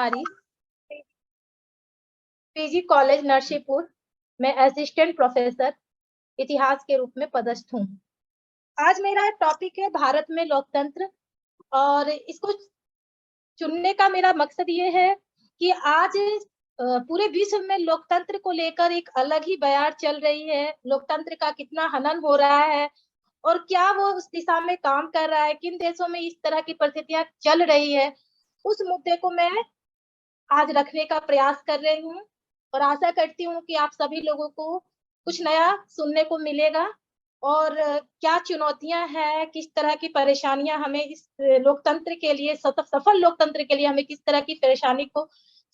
कुमारी, PG college Narsinghpur में assistant professor इतिहास के रूप में पदस्थ हूँ। आज मेरा टॉपिक है भारत में लोकतंत्र, और इसको चुनने का मेरा मकसद ये है कि आज पूरे विश्व में लोकतंत्र को लेकर एक अलग ही बयार चल रही है। लोकतंत्र का कितना हनन हो रहा है और क्या वो उस दिशा में काम कर रहा है, किन देशों में इस तरह की परिस्थितियां चल रही है, उस मुद्दे को मैं आज रखने का प्रयास कर रही हूँ। और आशा करती हूँ कि आप सभी लोगों को कुछ नया सुनने को मिलेगा और क्या चुनौतियां हैं, किस तरह की परेशानियां हमें इस लोकतंत्र के लिए, सफल लोकतंत्र के लिए हमें किस तरह की परेशानी को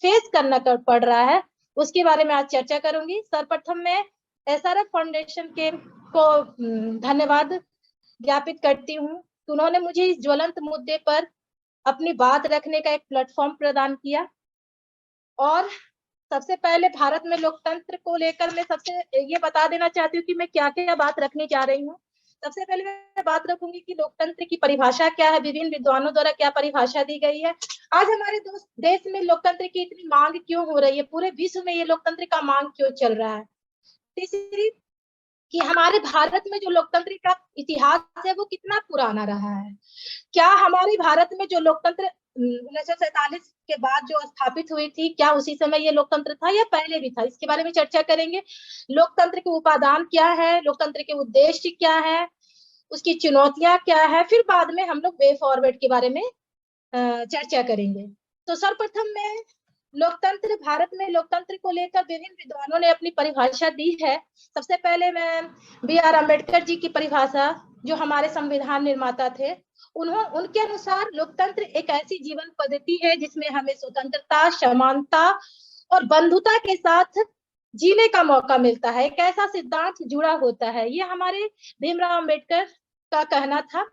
फेस करना पड़ रहा है, उसके बारे में आज चर्चा करूंगी। सर्वप्रथम मैं एसआरएफ फाउंडेशन के को धन्यवाद ज्ञापित करती हूँ। उन्होंने मुझे इस ज्वलंत मुद्दे पर अपनी बात रखने का एक प्लेटफॉर्म प्रदान किया। और सबसे पहले भारत में लोकतंत्र को लेकर मैं सबसे ये बता देना चाहती हूँ कि मैं क्या क्या बात रखने जा रही हूँ। सबसे पहले मैं बात रखूंगी कि लोकतंत्र की परिभाषा क्या है, विभिन्न विद्वानों द्वारा क्या परिभाषा दी गई है, आज हमारे देश में लोकतंत्र की इतनी मांग क्यों हो रही है, पूरे विश्व में ये लोकतंत्र का मांग क्यों चल रहा है। तीसरी कि हमारे भारत में जो लोकतंत्र का इतिहास है वो कितना पुराना रहा है, क्या हमारे भारत में जो लोकतंत्र 1947 के बाद जो स्थापित हुई थी, क्या उसी समय ये लोकतंत्र था या पहले भी था, इसके बारे में चर्चा करेंगे। लोकतंत्र के उपादान क्या है, लोकतंत्र के उद्देश्य क्या है, उसकी चुनौतियां क्या है, फिर बाद में हम लोग वे फॉरवर्ड के बारे में चर्चा करेंगे। तो सर्वप्रथम मैं लोकतंत्र, भारत में लोकतंत्र को लेकर विभिन्न विद्वानों ने अपनी परिभाषा दी है। सबसे पहले मैं बी.आर. अम्बेडकर जी की परिभाषा, जो हमारे संविधान निर्माता थे, उनके अनुसार लोकतंत्र एक ऐसी जीवन पद्धति है जिसमें हमें स्वतंत्रता, समानता और बंधुता के साथ जीने का मौका मिलता है। एक ऐसा सिद्धांत जुड़ा होता है, ये हमारे भीमराव अम्बेडकर का कहना था।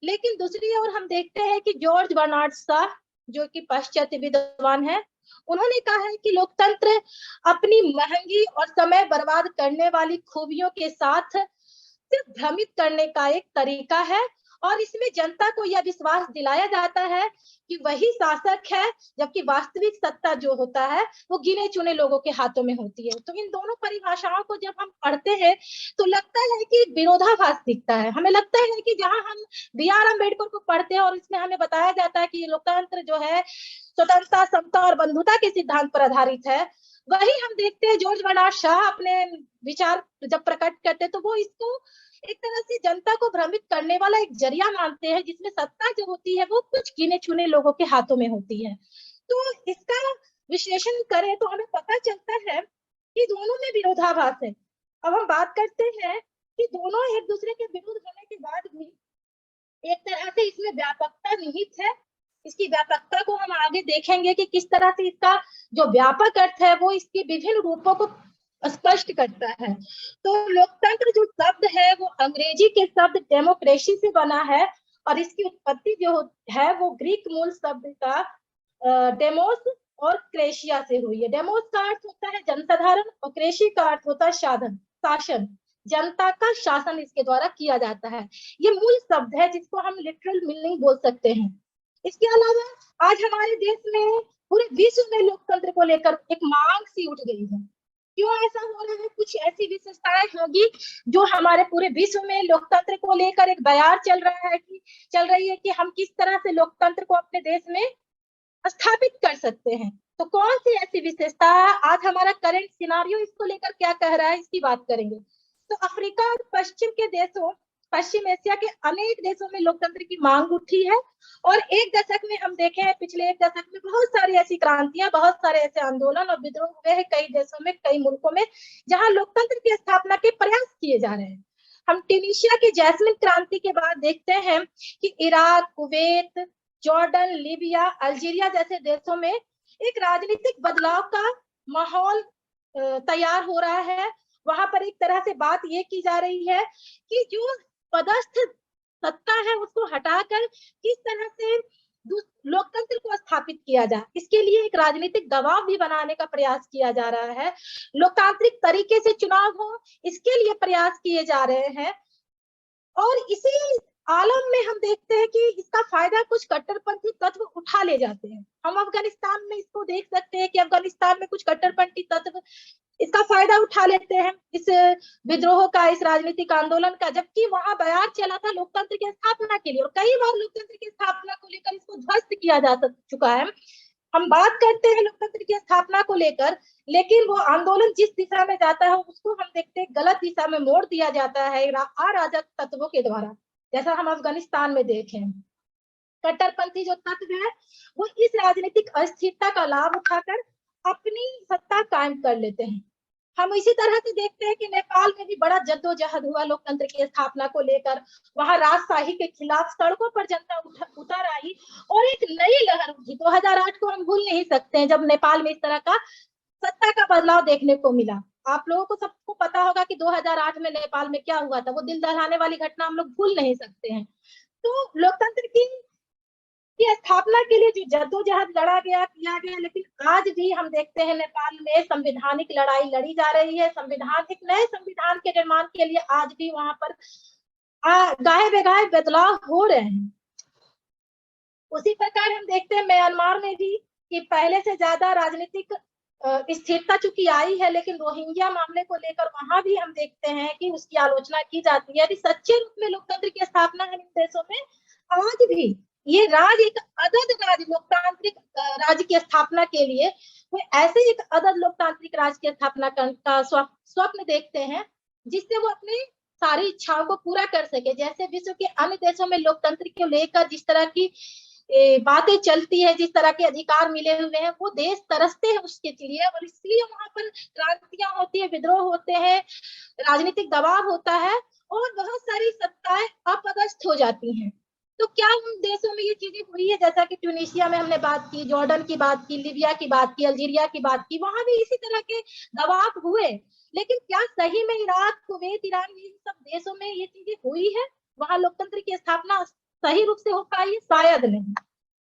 लेकिन दूसरी ओर हम देखते हैं कि जॉर्ज बर्नार्ड शॉ, जो कि पाश्चात्य विद्वान है, उन्होंने कहा है कि लोकतंत्र अपनी महंगी और समय बर्बाद करने वाली खूबियों के साथ सिर्फ भ्रमित करने का एक तरीका है, और इसमें जनता को यह विश्वास दिलाया जाता है कि वही शासक है, जबकि वास्तविक सत्ता जो होता है वो गिने चुने लोगों के हाथों में होती है। तो इन दोनों परिभाषाओं को जब हम पढ़ते हैं तो लगता है कि विरोधाभास दिखता है। हमें लगता है कि जहां हम बी.आर. अम्बेडकर को पढ़ते हैं और इसमें हमें बताया जाता है कि लोकतंत्र जो है स्वतंत्रता, समता और बंधुता के सिद्धांत पर आधारित है, वही हम देखते हैं जॉर्ज बर्नार्ड शॉ अपने विचार जब प्रकट करते हैं तो वो इसको एक तरह से जनता को भ्रमित करने वाला एक जरिया मानते हैं, जिसमें सत्ता जो होती है वो कुछ गिने चुने लोगों के हाथों में होती है। तो इसका विश्लेषण करें तो हमें पता चलता है कि दोनों में विरोधाभास है। अब हम बात करते हैं कि दोनों एक दूसरे के विरुद्ध होने के बाद भी एक तरह से इसमें व्यापकता निहित है। इसकी व्यापकता को हम आगे देखेंगे कि किस तरह से इसका जो व्यापक अर्थ है वो इसके विभिन्न रूपों को स्पष्ट करता है। तो लोकतंत्र जो शब्द है वो अंग्रेजी के शब्द डेमोक्रेसी से बना है, और इसकी उत्पत्ति जो है वो ग्रीक मूल शब्द का डेमोस और क्रेशिया से हुई है। डेमोस का अर्थ होता है जनसाधारण और क्रेशी का अर्थ होता है साधन, शासन, जनता का शासन इसके द्वारा किया जाता है। ये मूल शब्द है जिसको हम लिटरल मीनिंग बोल सकते हैं। इसके अलावा आज हमारे देश में, पूरे विश्व में लोकतंत्र को लेकर एक मांग सी उठ गई है। क्यों ऐसा हो रहा है? कुछ ऐसी विशेषताएं होगी जो हमारे पूरे विश्व में लोकतंत्र को लेकर एक बयार चल रही है कि हम किस तरह से लोकतंत्र को अपने देश में स्थापित कर सकते हैं। तो कौन सी ऐसी विशेषता है, आज हमारा करंट सिनारियो इसको लेकर क्या कह रहा है, इसकी बात करेंगे। तो अफ्रीका और पश्चिम के देशों, पश्चिम एशिया के अनेक देशों में लोकतंत्र की मांग उठी है, और एक दशक में हम देखे हैं, पिछले एक दशक में बहुत सारी ऐसी क्रांतियां, बहुत सारे ऐसे आंदोलन और विद्रोह हुए हैं कई देशों में, कई मुल्कों में, जहां लोकतंत्र की स्थापना के प्रयास किए जा रहे हैं। हम ट्यूनीशिया की जैस्मिन क्रांति के बाद देखते हैं कि Iraq, Kuwait, Jordan, Libya, Algeria जैसे देशों में एक राजनीतिक बदलाव का माहौल तैयार हो रहा है। वहां पर एक तरह से बात ये की जा रही है कि जो पदस्थ सत्ता है उसको हटाकर किस तरह से लोकतंत्र को स्थापित किया जाए, इसके लिए एक राजनीतिक दबाव भी बनाने का प्रयास किया जा रहा है। लोकतांत्रिक तरीके से चुनाव हो, इसके लिए प्रयास किए जा रहे हैं। और इसी आलम में हम देखते हैं कि इसका फायदा कुछ कट्टरपंथी तत्व उठा ले जाते हैं। हम अफगानिस्तान में इसको देख सकते हैं कि अफगानिस्तान में कुछ कट्टरपंथी तत्व इसका फायदा उठा लेते हैं, इस विद्रोह का, इस राजनीतिक आंदोलन का, जबकि वहां बयान चला था लोकतंत्र की स्थापना के लिए और कई बार लोकतंत्र की स्थापना को लेकर इसको ध्वस्त किया जा चुका है। हम बात करते हैं लोकतंत्र की स्थापना को लेकर, लेकिन वो आंदोलन जिस दिशा में जाता है उसको हम देखते हैं गलत दिशा में मोड़ दिया जाता है अराजक तत्वों के द्वारा, जैसा हम अफगानिस्तान में देखें। कट्टरपंथी जो तत्व है वो इस राजनीतिक अस्थिरता का लाभ उठाकर अपनी सत्ता कायम कर लेते हैं। हम इसी तरह से देखते हैं कि नेपाल में भी बड़ा जद्दोजहद हुआ लोकतंत्र की स्थापना को लेकर। वहां राजशाही के खिलाफ सड़कों पर जनता उतर आई और एक नई लहर उठी। 2008 को हम भूल नहीं सकते हैं, जब नेपाल में इस तरह का सत्ता का बदलाव देखने को मिला। आप लोगों को सबको पता होगा कि 2008 में नेपाल में क्या हुआ था, वो दिल दहलाने वाली घटना हम लोग भूल नहीं सकते हैं। तो लोकतंत्र की स्थापना के लिए जो जद्दोजहद लड़ा गया, किया गया, लेकिन आज भी हम देखते हैं नेपाल में संवैधानिक लड़ाई लड़ी जा रही है। एक नए संविधान के निर्माण के लिए आज भी वहां पर गाहे बेगाहे बदलाव हो रहे हैं। उसी प्रकार हम देखते हैं म्यांमार में भी कि पहले से ज्यादा राजनीतिक स्थिरता चूंकि आई है, लेकिन रोहिंग्या मामले को लेकर वहां भी हम देखते हैं कि उसकी आलोचना की जाती है। यदि सच्चे रूप में लोकतंत्र की स्थापना है इन देशों में, आज भी ये राज एक अदद राज, लोकतांत्रिक राज्य की स्थापना के लिए वो ऐसे एक अदद लोकतांत्रिक राज्य की स्थापना का स्वप्न देखते हैं, जिससे वो अपनी सारी इच्छाओं को पूरा कर सके। जैसे विश्व के अन्य देशों में लोकतंत्र को लेकर जिस तरह की बातें चलती है, जिस तरह के अधिकार मिले हुए हैं, वो देश तरसते हैं उसके लिए, और इसलिए वहां पर क्रांतियां होती है, विद्रोह होते हैं, राजनीतिक दबाव होता है और बहुत सारी सत्ताएं अपदस्थ हो जाती हैं। तो क्या उन देशों में ये चीजें हुई है? जैसा कि ट्यूनीशिया में हमने बात की, जॉर्डन की बात की, लीबिया की बात की, अल्जीरिया की बात की, वहां भी इसी तरह के दबाव हुए। लेकिन क्या सही में इराक, कुवैत, ईरान, इन सब देशों में ये चीजें हुई है? वहां लोकतंत्र की स्थापना सही रूप से हो पाई है? शायद नहीं।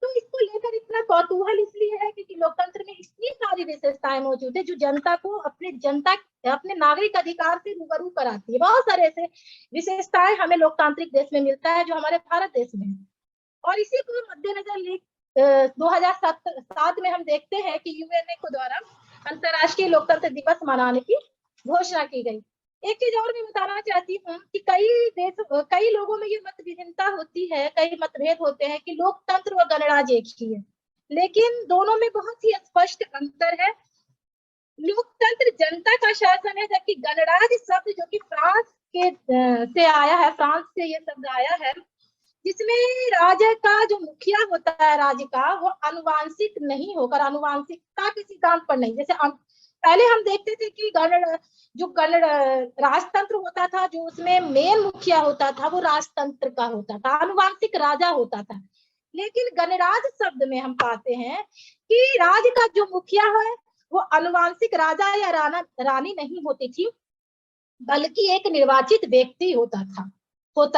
तो इसको लेकर इतना कौतूहल इसलिए है क्योंकि लोकतंत्र में इतनी सारी विशेषताएं मौजूद है जो जनता को अपने नागरिक अधिकार से रूबरू कराती है। बहुत सारे ऐसे विशेषताएं हमें लोकतांत्रिक देश में मिलता है जो हमारे भारत देश में है। और इसी को मद्देनजर 2007 में हम देखते हैं कि यूएनए को द्वारा अंतर्राष्ट्रीय लोकतंत्र दिवस मनाने की घोषणा की गई। एक चीज और मैं बताना चाहती हूँ कि कई लोगों में ये मतभिन्नता होती है, कई मतभेद होते हैं कि लोकतंत्र और गणराज्य एक ही है, लेकिन दोनों में बहुत ही स्पष्ट अंतर है। लोकतंत्र जनता का शासन है, जबकि गणराज्य शब्द जो कि फ्रांस के से आया है, फ्रांस से ये शब्द आया है, जिसमें राज्य का जो मुखिया होता है राज्य का, वो अनुवांशिक नहीं होकर, अनुवांशिकता के सिद्धांत पर नहीं। जैसे पहले हम देखते थे कि राजतंत्र होता था, जो उसमें मेन मुखिया होता था वो राजतंत्र का होता था, अनुवांशिक राजा होता था। लेकिन गणराज्य शब्द में हम पाते हैं कि राज्य का जो मुखिया है वो अनुवांशिक राजा या रानी नहीं होती थी, बल्कि एक निर्वाचित व्यक्ति होता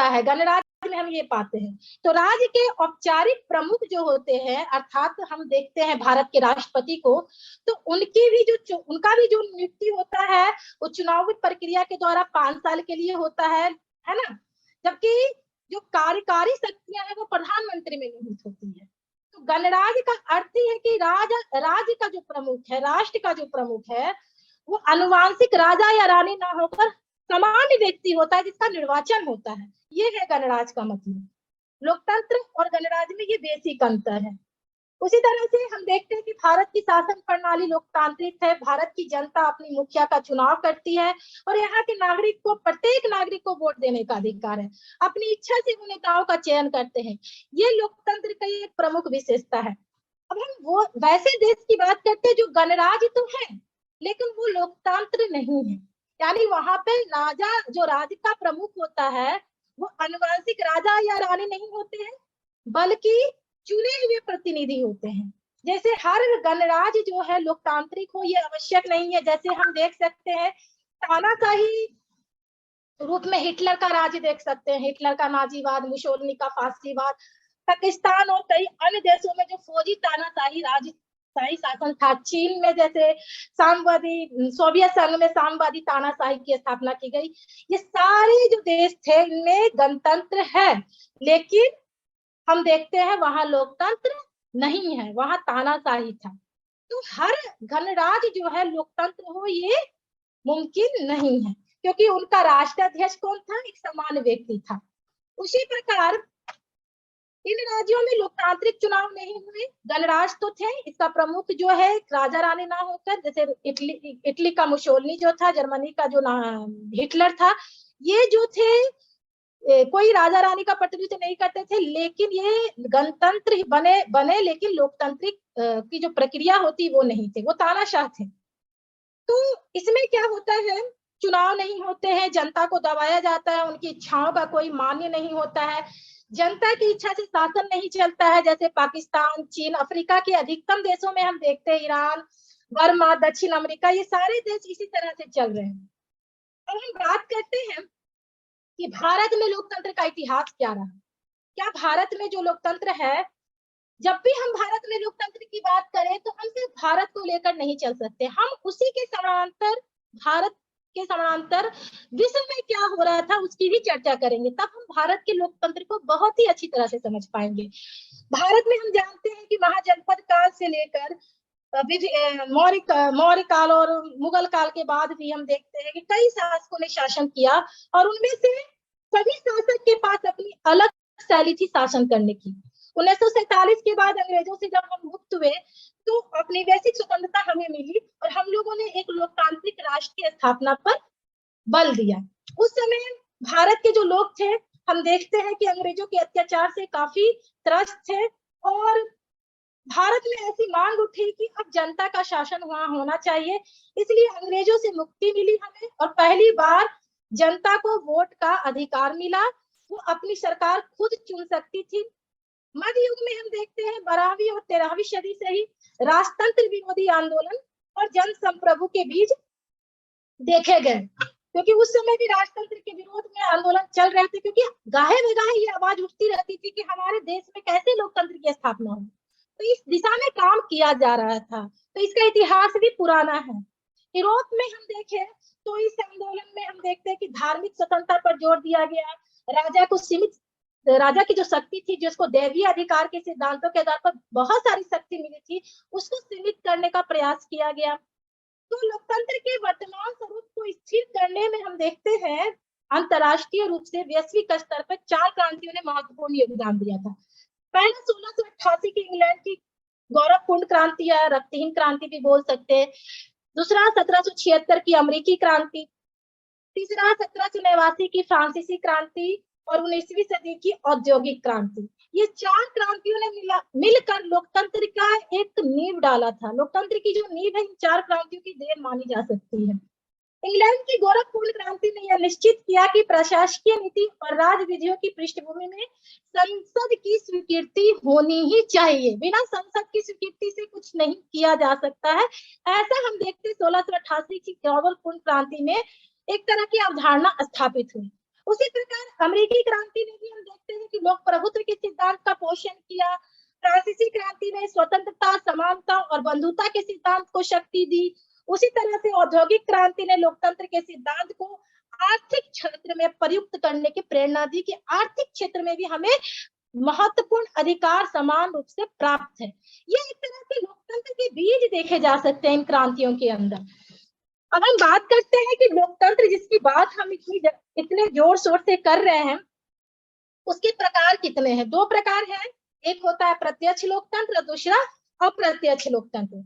है। गणराज्य में हम ये पाते हैं। तो राज्य के औपचारिक प्रमुख जो होते हैं, अर्थात हम देखते हैं भारत के राष्ट्रपति को, तो उनका भी जो नियुक्ति होता है वो चुनाव प्रक्रिया के द्वारा 5 साल के लिए होता है ना। जबकि जो कार्यकारी शक्तियां हैं वो प्रधानमंत्री में निहित होती है। तो गणराज्य का अर्थ ही है कि राज्य का जो प्रमुख है, राष्ट्र का जो प्रमुख है, वो अनुवांशिक राजा या रानी ना होकर सामान्य व्यक्ति होता है जिसका निर्वाचन होता है। ये है गणराज्य का मतलब। लोकतंत्र और गणराज्य में ये बेसिक अंतर है। उसी तरह से हम देखते हैं कि भारत की शासन प्रणाली लोकतांत्रिक है। भारत की जनता अपनी मुखिया का चुनाव करती है और यहाँ के प्रत्येक नागरिक को वोट देने का अधिकार है। अपनी इच्छा से वो नेताओं का चयन करते हैं। ये लोकतंत्र की एक प्रमुख विशेषता है। अब हम वो वैसे देश की बात करते हैं जो गणराज्य तो है लेकिन वो लोकतंत्र नहीं है। यानी वहां पे जो राज्य का प्रमुख होता है वो अनुवांशिक राजा या रानी नहीं होते हैं, बल्कि चुने हुए प्रतिनिधि होते हैं। जैसे हर गणराज्य जो है लोकतांत्रिक हो ये आवश्यक नहीं है। जैसे हम देख सकते हैं तानाशाही रूप में हिटलर का राज्य देख सकते हैं, हिटलर का नाजीवाद, मुसोलिनी का फासिस्टवाद। पाकिस्तान और कई अन्य देशों में जो फौजी तानाशाही शासन था। चीन में जैसे सोवियत संघ में साम्यवादी तानाशाही की स्थापना की गई। ये सारे जो देश थे इनमें गणतंत्र है, लेकिन हम देखते हैं वहां लोकतंत्र नहीं है, वहां तानाशाही था। तो हर गणराज्य जो है लोकतंत्र हो ये मुमकिन नहीं है, क्योंकि उनका राष्ट्राध्यक्ष कौन था? एक सामान्य व्यक्ति था। उसी प्रकार इन राज्यों में लोकतांत्रिक चुनाव नहीं हुए, गणराज्य तो थे, इसका प्रमुख जो है राजा रानी ना होकर, जैसे इटली का मुसोलिनी जो था, जर्मनी का जो हिटलर था, ये जो थे कोई राजा रानी का प्रतिनिधित्व नहीं करते थे, लेकिन ये गणतंत्र बने बने लेकिन लोकतांत्रिक की जो प्रक्रिया होती वो नहीं थे, वो तानाशाह थे। तो इसमें क्या होता है, चुनाव नहीं होते हैं, जनता को दबाया जाता है, उनकी इच्छाओं का कोई मान्य नहीं होता है, जनता की इच्छा से शासन नहीं चलता है। जैसे पाकिस्तान, चीन, अफ्रीका के अधिकतम देशों में हम देखते हैं, ईरान, बर्मा, दक्षिण अमेरिका, ये सारे देश इसी तरह से चल रहे हैं। अब हम बात करते हैं कि भारत में लोकतंत्र का इतिहास क्या रहा। क्या भारत में जो लोकतंत्र है, जब भी हम भारत में लोकतंत्र की बात करें तो हम सिर्फ भारत को लेकर नहीं चल सकते, हम उसी के समानांतर, भारत के समानांतर विश्व में क्या हो रहा था उसकी भी चर्चा करेंगे, तब हम भारत के लोकतंत्र को बहुत ही अच्छी तरह से समझ पाएंगे। भारत में हम जानते हैं कि महाजनपद काल से लेकर मौर्य काल और मुगल काल के बाद भी हम देखते हैं कि कई शासकों ने शासन किया, और उनमें से सभी शासक के पास अपनी अलग शैली थी शासन करने की। 1947 के बाद अंग्रेजों से जब हम मुक्त हुए तो अपनी वैश्विक स्वतंत्रता हमें मिली और हम लोगों ने एक लोकतांत्रिक राष्ट्र की स्थापना पर बल दिया। उस समय भारत के जो लोग थे, हम देखते हैं कि अंग्रेजों के अत्याचार से काफी त्रस्त थे, और भारत में ऐसी मांग उठी कि अब जनता का शासन वहां होना चाहिए, इसलिए अंग्रेजों से मुक्ति मिली हमें, और पहली बार जनता को वोट का अधिकार मिला, वो अपनी सरकार खुद चुन सकती थी। मध्य युग में हम देखते हैं 12वीं और 13वीं सदी से ही राजतंत्र विरोधी आंदोलन और जन संप्रभु के बीच देखे गए, क्योंकि उस समय भी राजतंत्र के विरोध में आंदोलन चल रहे थे, क्योंकि गाहे बेगाहे ये आवाज उठती रहती थी कि हमारे देश में कैसे लोकतंत्र की स्थापना हो। तो इस दिशा में काम किया जा रहा था, तो इसका इतिहास भी पुराना है। यूरोप में हम देखें तो इस आंदोलन में हम देखते हैं कि धार्मिक स्वतंत्रता पर जोर दिया गया, राजा को सीमित, राजा की जो शक्ति थी, जिसको दैवीय अधिकार के सिद्धांतों के आधार पर बहुत सारी शक्ति मिली थी, उसको सीमित करने का प्रयास किया गया। तो लोकतंत्र के वर्तमान स्वरूप को स्थिर करने में हम देखते हैं अंतरराष्ट्रीय रूप से वैश्विक स्तर पर 4 क्रांतियों ने महत्वपूर्ण योगदान दिया था। पहले 1688 की इंग्लैंड की गौरवपूर्ण क्रांति या रक्तहीन क्रांति भी बोल सकते हैं। दूसरा 1776 की अमेरिकी क्रांति, तीसरा 1789 की फ्रांसीसी क्रांति, और 19वीं सदी की औद्योगिक क्रांति। ये 4 क्रांतियों ने मिलकर लोकतंत्र का एक नींव डाला था। लोकतंत्र की जो नींव है इन 4 क्रांतियों की देन मानी जा सकती है। इंग्लैंड की गौरवपूर्ण क्रांति ने यह निश्चित किया कि प्रशासकीय नीति और राज विधियों की पृष्ठभूमि में संसद की स्वीकृति होनी ही चाहिए, बिना संसद की स्वीकृति से कुछ नहीं किया जा सकता है। ऐसा हम देखते 1688 की गौरवपूर्ण क्रांति में एक तरह की अवधारणा स्थापित हुई। उसी प्रकार अमेरिकी क्रांति में भी हम देखते हैं कि लोक प्रभुत्व के सिद्धांत का पोषण किया। फ्रांसीसी क्रांति ने स्वतंत्रता, समानता और बंधुता के सिद्धांत को शक्ति दी। उसी तरह से औद्योगिक क्रांति ने लोकतंत्र के सिद्धांत को आर्थिक क्षेत्र में प्रयुक्त करने की प्रेरणा दी कि आर्थिक क्षेत्र में भी हमें महत्वपूर्ण अधिकार समान रूप से प्राप्त है। ये एक तरह के लोकतंत्र के बीज देखे जा सकते हैं इन क्रांतियों के अंदर। अब हम बात करते हैं कि लोकतंत्र जिसकी बात हम इतने जोर शोर से कर रहे हैं, उसके प्रकार कितने हैं? 2 प्रकार हैं, एक होता है प्रत्यक्ष लोकतंत्र, दूसरा अप्रत्यक्ष लोकतंत्र।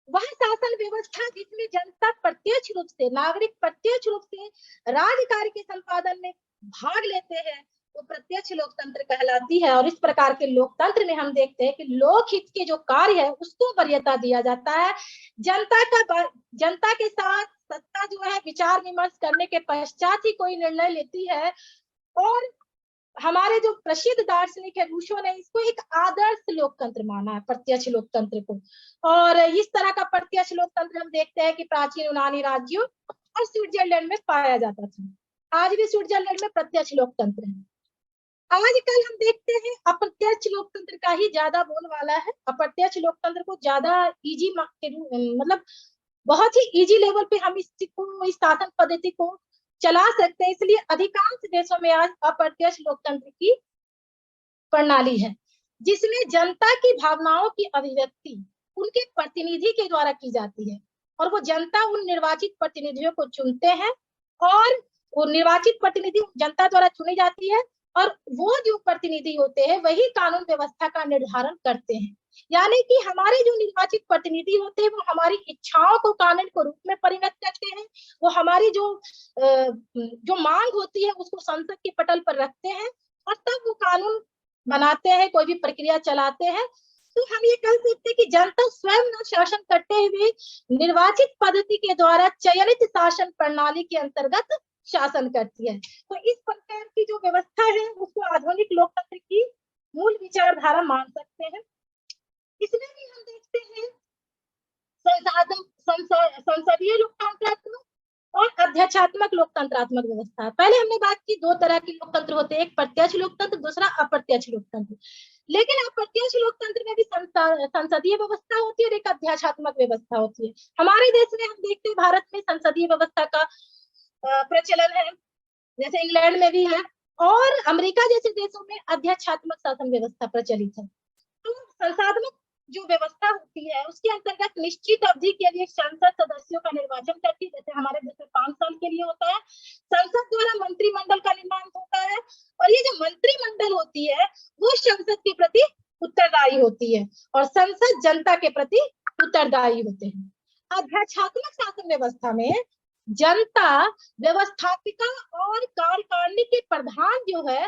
वह शासन व्यवस्था जिसमें जनता प्रत्यक्ष रूप से, नागरिक प्रत्यक्ष रूप से राजकार्य के संपादन में भाग लेते हैं, वो प्रत्यक्ष लोकतंत्र कहलाती है। और इस प्रकार के लोकतंत्र में हम देखते हैं कि लोकहित के जो कार्य है उसको वरीयता दिया जाता है। जनता के साथ सत्ता जो है विचार विमर्श करने के पश्चात ही कोई निर्णय लेती है। और हमारे जो प्रसिद्ध दार्शनिक है रूसो ने इसको एक आदर्श लोकतंत्र माना है, प्रत्यक्ष लोकतंत्र को। और इस तरह का प्रत्यक्ष लोकतंत्र हम देखते हैं कि प्राचीन यूनानी राज्यों और स्विट्जरलैंड में पाया जाता था। आज भी स्विट्जरलैंड में प्रत्यक्ष लोकतंत्र है। आजकल हम देखते हैं अप्रत्यक्ष लोकतंत्र का ही ज्यादा बोलबाला है। अप्रत्यक्ष लोकतंत्र को ज्यादा इजी मतलब बहुत ही इजी लेवल पे हम इस शासन पद्धति को चला सकते हैं, इसलिए अधिकांश देशों में आज अप्रत्यक्ष लोकतंत्र की प्रणाली है, जिसमें जनता की भावनाओं की अभिव्यक्ति उनके प्रतिनिधि के द्वारा की जाती है, और वो जनता उन निर्वाचित प्रतिनिधियों को चुनते हैं, और वो निर्वाचित प्रतिनिधि जनता द्वारा चुनी जाती है, और वो जो प्रतिनिधि होते हैं वही कानून व्यवस्था का निर्धारण करते हैं। यानी कि हमारे जो निर्वाचित प्रतिनिधि होते हैं वो हमारी इच्छाओं को कानून के रूप में परिणत करते हैं, वो हमारी जो मांग होती है उसको संसद के पटल पर रखते हैं, और तब वो कानून बनाते हैं, कोई भी प्रक्रिया चलाते हैं। तो हम ये कह सकते हैं कि जनता स्वयं न शासन करते हुए निर्वाचित पद्धति के द्वारा चयनित शासन प्रणाली के अंतर्गत शासन करती है। तो इस प्रकार की जो व्यवस्था है उसको आधुनिक लोकतंत्र की मूल विचारधारा मान सकते हैं। इसमें भी हम देखते हैं संसदीय लोकतंत्रात्मक और अध्यक्षात्मक लोकतंत्रात्मक व्यवस्था। पहले हमने बात की दो तरह के लोकतंत्र होते हैं, एक प्रत्यक्ष लोकतंत्र, दूसरा अप्रत्यक्ष लोकतंत्र। लेकिन अप्रत्यक्ष लोकतंत्र में भी संसदीय व्यवस्था होती है और एक अध्यक्षात्मक व्यवस्था होती है। हमारे देश में हम देखते हैं भारत में संसदीय व्यवस्था का प्रचलन है, जैसे इंग्लैंड में भी है, और अमेरिका जैसे देशों में अध्यक्षात्मक शासन व्यवस्था प्रचलित है। तो संसाधनों जो व्यवस्था होती है उसके अंतर्गत निश्चित अवधि के लिए संसद सदस्यों का निर्वाचन करती है, जैसे हमारे देश में 5 साल के लिए होता है। संसद द्वारा मंत्रिमंडल का निर्माण होता है, और ये जो मंत्रिमंडल होती है वो संसद के प्रति उत्तरदायी होती है, और संसद जनता के प्रति उत्तरदायी होते हैं। अध्यक्षात्मक शासन व्यवस्था में जनता व्यवस्थापिका और कार्यकारिणी के प्रधान जो है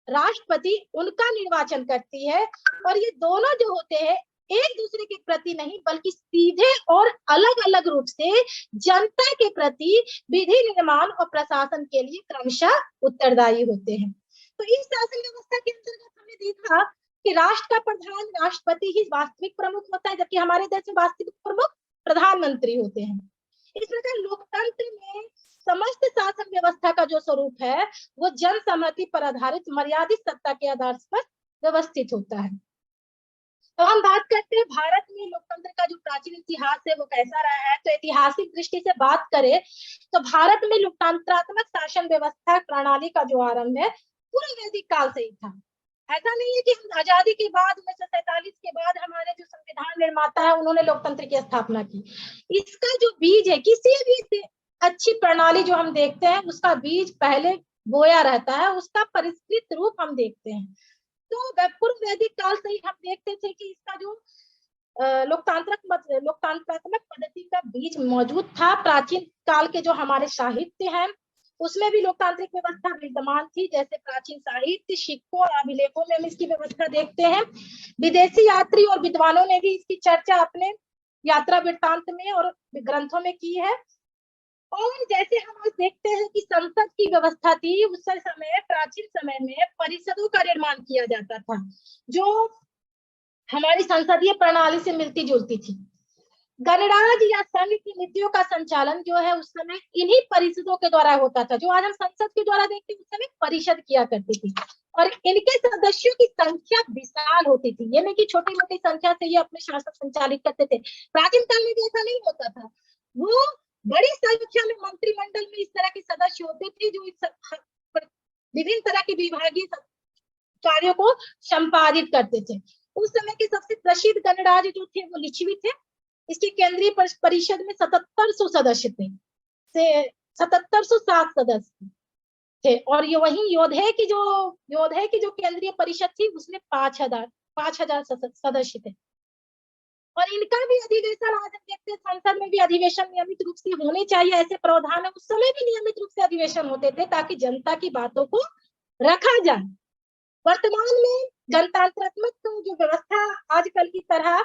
राष्ट्रपति उनका निर्वाचन करती है, और ये दोनों जो होते हैं एक दूसरे के प्रति नहीं बल्कि सीधे और अलग अलग रूप से जनता के प्रति विधि निर्माण और प्रशासन के लिए क्रमशः उत्तरदायी होते हैं। तो इस शासन व्यवस्था के अंतर्गत हमने देखा कि राष्ट्र का प्रधान राष्ट्रपति ही वास्तविक प्रमुख होता है, जबकि हमारे देश में वास्तविक प्रमुख प्रधानमंत्री होते हैं। इस प्रकार लोकतंत्र में समस्त शासन व्यवस्था का जो स्वरूप है वो जन सहमति पर आधारित मर्यादित सत्ता के आधार पर व्यवस्थित होता है। तो हम बात करते हैं भारत में लोकतंत्र का जो प्राचीन इतिहास है वो कैसा रहा है। तो ऐतिहासिक दृष्टि से बात करें तो भारत में लोकतंत्रात्मक शासन व्यवस्था प्रणाली का जो आरंभ है पूर्व वैदिक काल से ही था। ऐसा नहीं है कि हम आजादी के बाद 1947 के बाद हमारे जो संविधान निर्माता है उन्होंने लोकतंत्र की स्थापना की। इसका जो बीज है, किसी भी अच्छी प्रणाली जो हम देखते हैं उसका बीज पहले बोया रहता है, उसका परिष्कृत रूप हम देखते हैं। तो पूर्व वैदिक काल से ही हम देखते थे कि इसका जो लोकतांत्रात्मक पद्धति का बीज मौजूद था। प्राचीन काल के जो हमारे साहित्य हैं उसमें भी लोकतांत्रिक व्यवस्था विद्यमान थी, जैसे प्राचीन साहित्य, सिक्कों और अभिलेखों में हम इसकी व्यवस्था देखते हैं। विदेशी यात्री और विद्वानों ने भी इसकी चर्चा अपने यात्रा वृत्तांत में और ग्रंथों में की है। और जैसे हम आज देखते हैं कि संसद की व्यवस्था थी, उस समय प्राचीन समय में परिषदों का निर्माण किया जाता था जो हमारी संसदीय प्रणाली से मिलती जुलती थी। गणराज या संघ की नीतियों का संचालन जो है उस समय इन्हीं परिषदों के द्वारा होता था। जो आज हम संसद के द्वारा देखते हैं उस समय परिषद किया करती थी, और इनके सदस्यों की संख्या विशाल होती थी। ये नहीं कि छोटी मोटी संख्या से ये अपने शासन संचालित करते थे। प्राचीन काल में भी ऐसा नहीं होता था, वो बड़ी संख्या में मंत्रिमंडल में इस तरह के सदस्य होते थे जो विभिन्न तरह के विभागीय कार्यों को संपादित करते थे। उस समय के सबसे प्रसिद्ध गणराज्य जो थे वो लिच्छवी थे। इसकी केंद्रीय परिषद में 7700 सदस्य थे, 7707 सदस्य थे, और ये वही योधे की जो केंद्रीय परिषद थी उसमें 5000 सदस्य थे। और इनका भी अधिवेशन आज हम देखते हैं संसद में भी अधिवेशन नियमित रूप से होने चाहिए, ऐसे प्रावधान है। उस समय भी नियमित रूप से अधिवेशन होते थे ताकि जनता की बातों को रखा जाए। वर्तमान में गणतंत्रात्मक जो व्यवस्था आजकल की तरह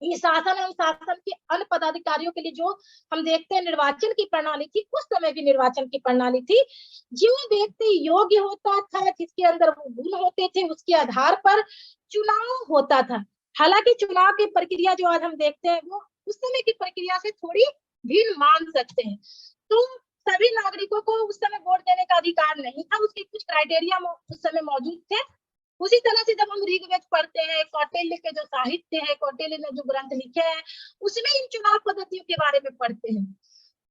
ये शासन एवं शासन के अन्य पदाधिकारियों के लिए जो हम देखते हैं निर्वाचन की प्रणाली थी, उस समय भी निर्वाचन की प्रणाली थी। जो व्यक्ति योग्य होता था, जिसके अंदर वो गुण होते थे, उसके आधार पर चुनाव होता था। हालांकि चुनाव की प्रक्रिया जो आज हम देखते हैं वो उस समय की प्रक्रिया से थोड़ी भिन्न मान सकते हैं। तो सभी नागरिकों को उस समय वोट देने का अधिकार नहीं था, उसके कुछ क्राइटेरिया उस समय मौजूद थे। उसी तरह से जब हम ऋग्वेद पढ़ते हैं, कौटिल्य के जो साहित्य है, कौटिल्य ने जो ग्रंथ लिखे हैं, उसमें इन चुनाव पद्धतियों के बारे में पढ़ते हैं।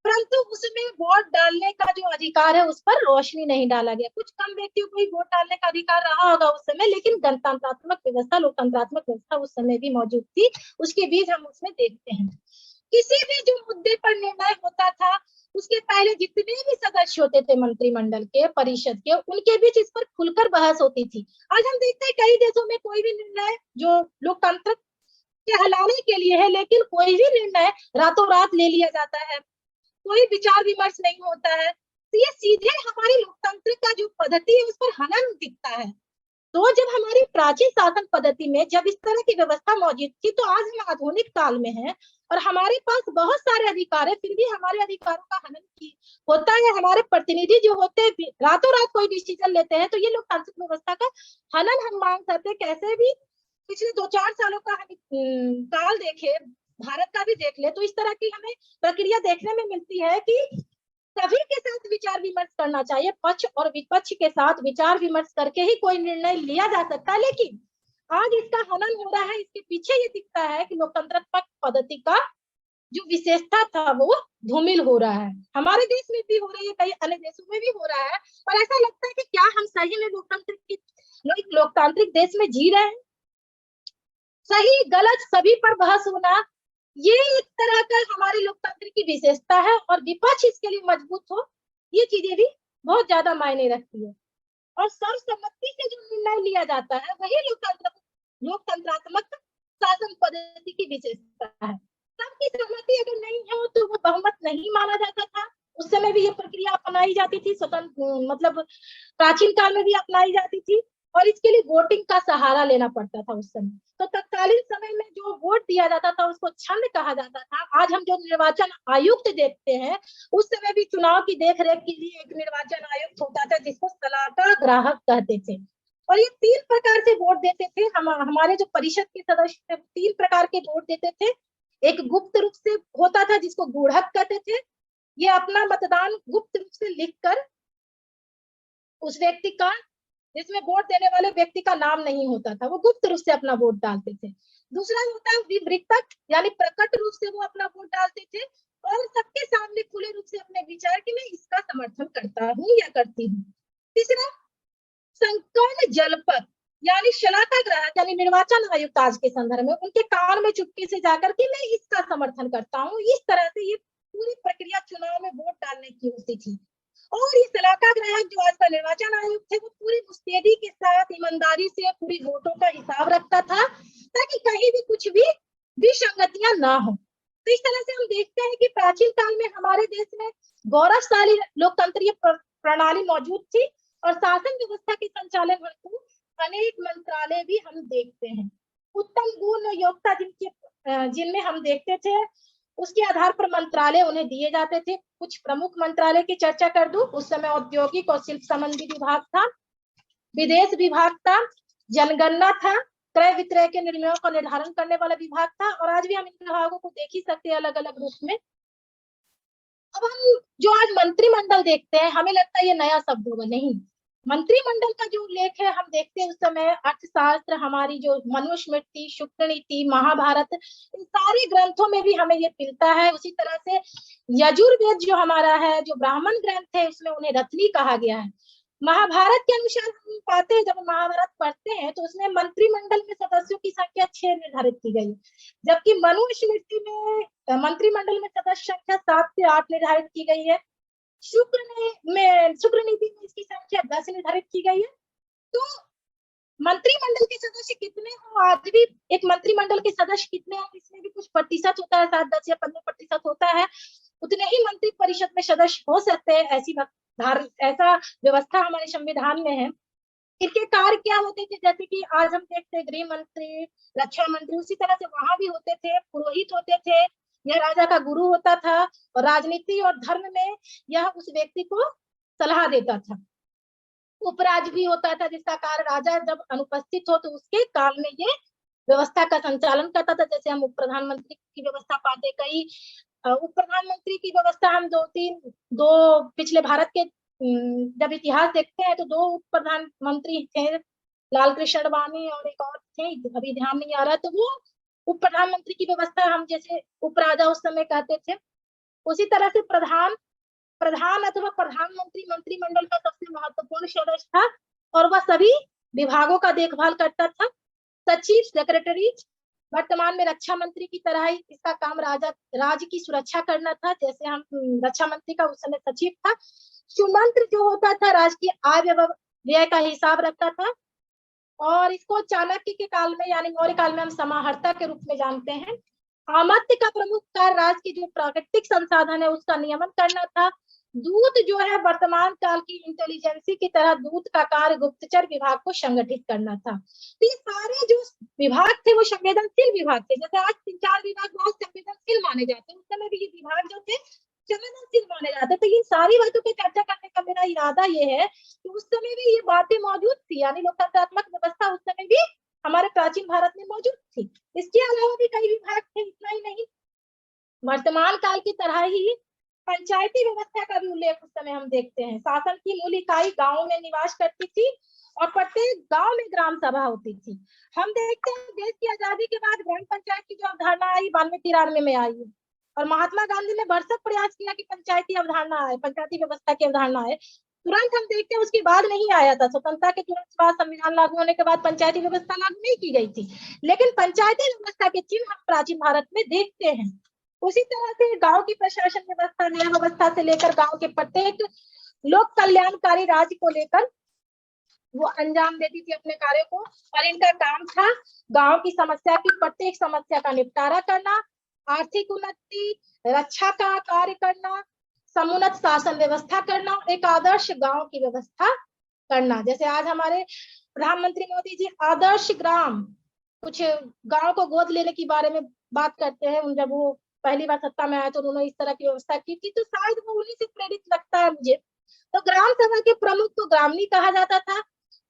परंतु उसमें वोट डालने का जो अधिकार है उस पर रोशनी नहीं डाला गया। कुछ कम व्यक्तियों को ही वोट डालने का अधिकार रहा होगा उस समय, लेकिन गणतंत्रात्मक व्यवस्था, लोकतंत्रात्मक व्यवस्था उस समय भी मौजूद थी। उसके बीच हम उसमें देखते हैं किसी भी जो मुद्दे पर निर्णय होता था उसके पहले जितने भी सदस्य होते थे मंत्रिमंडल के, परिषद के, उनके बीच इस पर खुलकर बहस होती थी। आज हम देखते हैं कई देशों में कोई भी निर्णय जो लोकतंत्र के हलाने के लिए है, लेकिन कोई भी निर्णय रातों रात ले लिया जाता है, कोई विचार विमर्श नहीं होता है। तो ये सीधे हमारी लोकतंत्र का जो पद्धति है उस पर हनन दिखता है। तो जब हमारी प्राचीन शासन पद्धति में जब इस तरह की व्यवस्था मौजूद थी, तो आज हम आधुनिक काल में हैं और हमारे पास बहुत सारे अधिकार है, फिर भी हमारे अधिकारों का हनन की होता है। हमारे प्रतिनिधि जो होते हैं रातों रात कोई डिसीजन लेते हैं, तो ये लोकतांत्रिक व्यवस्था का हनन हम मांग सकते हैं। कैसे भी पिछले 2-4 सालों का हम काल देखे, भारत का भी देख ले, तो इस तरह की हमें प्रक्रिया देखने में मिलती है कि सभी के साथ विचार विमर्श करना चाहिए, पक्ष और विपक्ष के साथ विचार विमर्श करके ही कोई निर्णय लिया जा सकता है। लेकिन आज इसका हनन हो रहा है। इसके पीछे ये दिखता है कि लोकतंत्रात्मक पद्धति का जो विशेषता था वो धूमिल हो रहा है। हमारे देश में भी हो रही है, कई अन्य देशों में भी हो रहा है, और ऐसा लगता है कि क्या हम सही में लोकतांत्रिक देश में जी रहे हैं। सही गलत सभी पर बहस होना, ये एक तरह का हमारे लोकतंत्र की विशेषता है, और विपक्ष इसके लिए मजबूत हो, ये चीजें भी बहुत ज्यादा मायने रखती है। और सर्वसम्मति से जो निर्णय लिया जाता है वही लोकतंत्रात्मक शासन पद्धति की विशेषता है। सबकी सहमति अगर नहीं हो तो वो बहुमत नहीं माना जाता था। उस समय भी ये प्रक्रिया अपनाई जाती थी, स्वतंत्र मतलब प्राचीन काल में भी अपनाई जाती थी, और इसके लिए वोटिंग का सहारा लेना पड़ता था उस समय। तो तत्कालीन समय में जो वोट दिया जाता था उसको छंद कहा जाता था। आज हम जो निर्वाचन आयुक्त देखते हैं, उस समय भी चुनाव की देखरेख के लिए एक निर्वाचन आयुक्त होता था जिसको सलाहकार ग्राहक कहते थे। और ये 3 प्रकार से वोट देते थे। हमारे जो परिषद के सदस्य 3 प्रकार के वोट देते थे। एक गुप्त रूप से होता था जिसको गूढ़क कहते थे। ये अपना मतदान गुप्त रूप से लिखकर उस व्यक्ति का, जिसमें वोट देने वाले व्यक्ति का नाम नहीं होता था, वो गुप्त रूप से अपना वोट डालते थे। दूसरा होता है विवृतक, यानी प्रकट रूप से वो अपना वोट डालते थे और सबके सामने खुले रूप से अपने विचार कि मैं इसका समर्थन करता हूँ या करती हूँ। तीसरा संकर्ण जलपद, यानी शलाका ग्राहक, यानी निर्वाचन आयुक्त आज के संदर्भ में उनके कान में चुपके से जाकर कि मैं इसका समर्थन करता हूँ। इस तरह से ये पूरी प्रक्रिया चुनाव में वोट डालने की होती थी। और ये सलाहकार ग्राहक जो आज का निर्वाचन आयोग थे, वो पूरी मुस्तैदी के साथ ईमानदारी से पूरी वोटों का हिसाब रखता था ताकि कहीं भी कुछ भी विसंगतियां ना हो। तो इस तरह से हम देखते हैं कि प्राचीन काल में हमारे देश में गौरवशाली लोकतंत्रीय प्रणाली मौजूद थी, और शासन व्यवस्था के संचालन हेतु अनेक मंत्रालय भी हम देखते हैं। उत्तम गुण और योग्यता जिनमें हम देखते थे, उसके आधार पर मंत्रालय उन्हें दिए जाते थे। कुछ प्रमुख मंत्रालय की चर्चा कर दूं। उस समय औद्योगिक और शिल्प संबंधी विभाग था, विदेश विभाग था, जनगणना था, क्रय विक्रय के निर्णयों का निर्धारण करने वाला विभाग था, और आज भी हम इन विभागों को देख ही सकते हैं अलग अलग रूप में। अब हम जो आज मंत्रिमंडल देखते हैं, हमें लगता है ये नया शब्द होगा, नहीं। मंत्रिमंडल का जो उल्लेख है हम देखते हैं उस समय अर्थशास्त्र, हमारी जो मनुस्मृति, शुक्र नीति, महाभारत, इन सारे ग्रंथों में भी हमें ये मिलता है। उसी तरह से यजुर्वेद जो हमारा है, जो ब्राह्मण ग्रंथ है, उसमें उन्हें रत्नी कहा गया है। महाभारत के अनुसार हम पाते हैं, जब महाभारत पढ़ते हैं तो उसमें मंत्रिमंडल में सदस्यों की संख्या 6 निर्धारित की गई, जबकि मनुस्मृति में मंत्रिमंडल में सदस्य संख्या 7 से 8 निर्धारित की गई है। शुक्र नीति में इसकी संख्या 10 निर्धारित की गई है। तो मंत्रिमंडल के सदस्य कितने हो, आज भी एक मंत्रिमंडल के सदस्य कितने हैं, इसमें भी कुछ प्रतिशत होता है, 7, 10 या 15% होता है। उतने ही मंत्री परिषद में सदस्य हो सकते हैं, ऐसा व्यवस्था हमारे संविधान में है। इनके कार्य क्या होते थे, जैसे कि आज हम देखते हैं गृह मंत्री, रक्षा मंत्री, उसी तरह से वहां भी होते थे। पुरोहित होते थे, यह राजा का गुरु होता था, और राजनीति और धर्म में यह उस व्यक्ति को सलाह देता था। उपराज भी होता था, जिसका कार्य राजा जब अनुपस्थित हो तो उसके काल में ये व्यवस्था का संचालन करता था। जैसे हम उप प्रधानमंत्री की व्यवस्था पाते, कई उप प्रधानमंत्री की व्यवस्था हम दो पिछले भारत के जब इतिहास देखते हैं तो 2 उप प्रधानमंत्री थे, लाल कृष्ण आडवाणी और एक और थे, अभी ध्यान नहीं आ रहा। तो वो उप प्रधानमंत्री की व्यवस्था हम जैसे उपराजा उस समय कहते थे। उसी तरह से प्रधान अथवा प्रधानमंत्री मंत्रिमंडल का सबसे महत्वपूर्ण सदस्य था और वह सभी विभागों का देखभाल करता था। सचिव, सेक्रेटरी वर्तमान में रक्षा मंत्री की तरह ही इसका काम राज्य की सुरक्षा करना था। जैसे हम रक्षा मंत्री का उस समय सचिव था। सुमंत्र जो होता था राज्य की आय व्यय का हिसाब रखता था और इसको चाणक्य के काल में यानी मौर्य काल में हम समाहर्ता के रूप में जानते हैं। आमत्य का प्रमुख कार्य राज्य की जो प्राकृतिक संसाधन है उसका नियमन करना था। दूत जो है वर्तमान काल की इंटेलिजेंसी की तरह दूत का कार्य गुप्तचर विभाग को संगठित करना था। तो ये सारे जो विभाग थे वो संवेदनशील विभाग थे। जैसे आज 3-4 विभाग बहुत संवेदनशील माने जाते हैं, उस समय भी ये विभाग जो थे संवेदनशील माने जाते। तो इन सारी बातों पर चर्चा करने का मेरा इरादा ये है कि उस समय भी ये बातें मौजूद थी, यानी लोकतंत्रात्मक व्यवस्था उस समय भी हमारे प्राचीन भारत में मौजूद थी। इसके अलावा भी कई विभाग थे, इतना ही नहीं, वर्तमान काल की तरह ही पंचायती व्यवस्था का भी उल्लेख उस समय हम देखते हैं। शासन की मूल इकाई गाँव में निवास करती थी और प्रत्येक गांव में ग्राम सभा होती थी। हम देखते हैं देश की आजादी के बाद ग्राम पंचायत की जो अवधारणा आई 92-93 में आई और महात्मा गांधी ने भरसक प्रयास किया कि पंचायती अवधारणा आए, पंचायती व्यवस्था की अवधारणा आए। तुरंत हम देखते हैं उसके बाद नहीं आया था। स्वतंत्रता के तुरंत बाद संविधान लागू होने के बाद पंचायती व्यवस्था लागू नहीं की गई थी, लेकिन पंचायती व्यवस्था के चिन्ह हम प्राचीन भारत में देखते हैं। उसी तरह से गांव की प्रशासन व्यवस्था, न्याय व्यवस्था से लेकर गांव के प्रत्येक लोक कल्याणकारी राज्य को लेकर वो अंजाम देती थी अपने कार्य को और इनका काम था गांव की समस्या की प्रत्येक समस्या का निपटारा करना, आर्थिक उन्नति, रक्षा का कार्य करना, समुन्नत शासन व्यवस्था करना, एक आदर्श गांव की व्यवस्था करना। जैसे आज हमारे प्रधानमंत्री मोदी जी आदर्श ग्राम कुछ गांव को गोद लेने के बारे में बात करते हैं। जब वो पहली बार सत्ता में आए तो उन्होंने इस तरह की व्यवस्था की थी, तो शायद वो उन्हीं से प्रेरित लगता है मुझे। तो ग्राम सभा के प्रमुख को ग्रामनी कहा जाता था।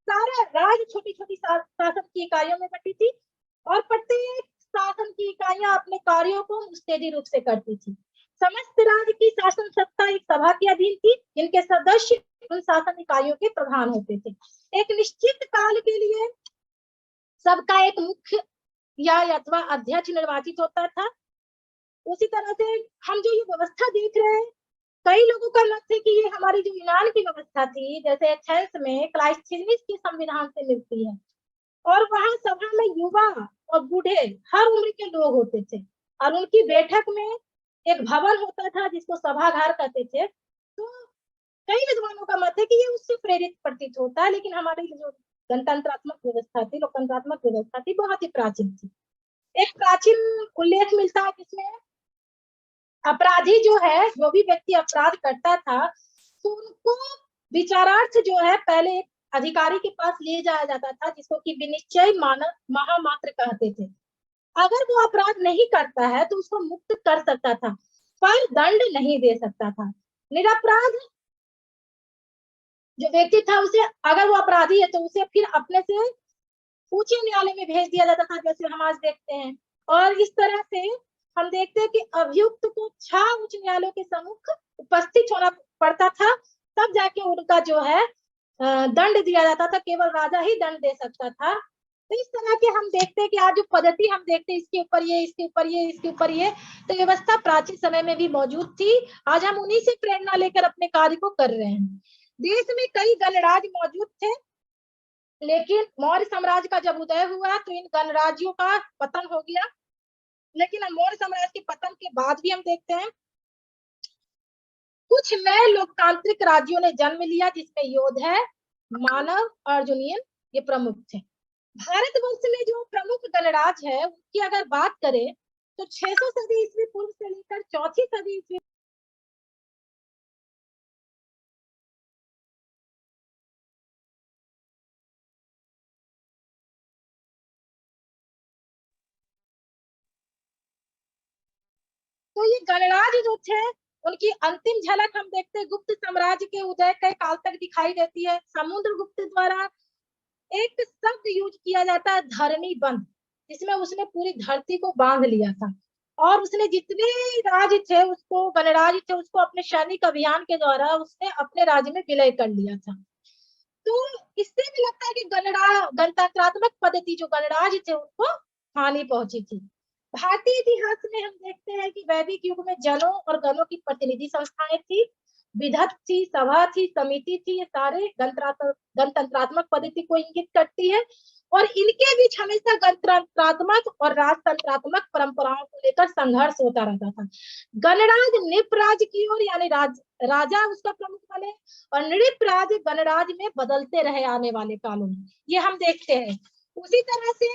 सारा राज्य छोटी छोटी शासन की इकाइयों में बटी थी और प्रत्येक शासन की इकाइयां अपने कार्यों को मुस्तैदी रूप से करती थी। समस्त राज्य की शासन सत्ता एक सभा के अधीन थी, जिनके सदस्य उन शासन इकाइयों के प्रधान होते थे। एक निश्चित काल के लिए सबका एक मुख्य या अथवा अध्यक्ष निर्वाचित होता था। उसी तरह से हम जो ये व्यवस्था देख रहे हैं, कई लोगों का मत है कि ये हमारी जो यूनान की व्यवस्था थी, जैसे एथेंस में क्लाइस्थेनिस के संविधान से मिलती है और वहां सभा में युवा और बूढ़े हर उम्र के लोग होते थे और उनकी बैठक में एक भवन होता था जिसको सभागार कहते थे। तो कई विद्वानों का मत है कि ये उससे प्रेरित प्रतीत होता है, लेकिन हमारी जो गणतंत्रात्मक व्यवस्था थी, लोकतंत्रात्मक व्यवस्था थी, बहुत ही प्राचीन थी। एक प्राचीन उल्लेख मिलता है जिसमें अपराधी जो है, जो भी व्यक्ति अपराध करता था तो उनको विचारार्थ जो है पहले एक अधिकारी के पास ले जाया जाता था जिसको कि विनिश्चय मानव महामात्र कहते थे। अगर वो अपराध नहीं करता है तो उसको मुक्त कर सकता था पर दंड नहीं दे सकता था। निरपराध जो व्यक्ति था उसे, अगर वो अपराधी है तो उसे फिर अपने से ऊंचे न्यायालय में भेज दिया जाता था, जैसे हम आज देखते हैं। और इस तरह से हम देखते हैं कि अभियुक्त को 6 उच्च न्यायालयों के सम्मुख उपस्थित होना पड़ता था, तब जाके उनका जो है दंड दिया जाता था। केवल राजा ही दंड दे सकता था। तो इस तरह के हम देखते हैं कि आज जो पद्धति हम देखते हैं, इसके ऊपर ये, इसके ऊपर ये, इसके ऊपर ये, तो व्यवस्था प्राचीन समय में भी मौजूद थी। आज हम उन्हीं से प्रेरणा लेकर अपने कार्य को कर रहे हैं। देश में कई गणराज्य मौजूद थे, लेकिन मौर्य साम्राज्य का जब उदय हुआ तो इन गणराज्यों का पतन हो गया। लेकिन मौर्य साम्राज्य के पतन के बाद भी हम देखते हैं कुछ नए लोकतांत्रिक राज्यों ने जन्म लिया, जिसमें योद्धा, मानव, अर्जुनियन ये प्रमुख थे। भारतवर्ष में जो प्रमुख गणराज्य है उनकी अगर बात करें तो 600 सदी ईस्वी पूर्व से लेकर 4वीं सदी ईस्वी तो ये गणराज्य जो थे उनकी अंतिम झलक हम देखते हैं गुप्त साम्राज्य के उदय के काल तक दिखाई देती है। समुद्रगुप्त द्वारा एक शब्द यूज किया जाता है धरणी बंध, जिसमें उसने पूरी धरती को बांध लिया था और उसने जितने राज्य थे उसको, गणराज्य थे उसको अपने सैनिक अभियान के द्वारा उसने अपने राज्य में विलय कर लिया था। तो इससे भी लगता है कि गणतंत्रात्मक पद्धति जो गणराज्य थे उनको हानि पहुंची थी। भारतीय इतिहास में हम देखते हैं कि वैदिक युग में जनों और गणों की प्रतिनिधि संस्थाएं थी, विधत थी, सभा थी, समिति थी। ये सारे गणतंत्रात्मक पद्धति को इंगित करती है और इनके बीच हमेशा गणतंत्रात्मक और राजतंत्रात्मक परंपराओं को लेकर संघर्ष होता रहता था। गणराज नृप राज की ओर यानी राजा उसका प्रमुख बने और नृप राज गणराज में बदलते रहे आने वाले कालों में, ये हम देखते हैं। उसी तरह से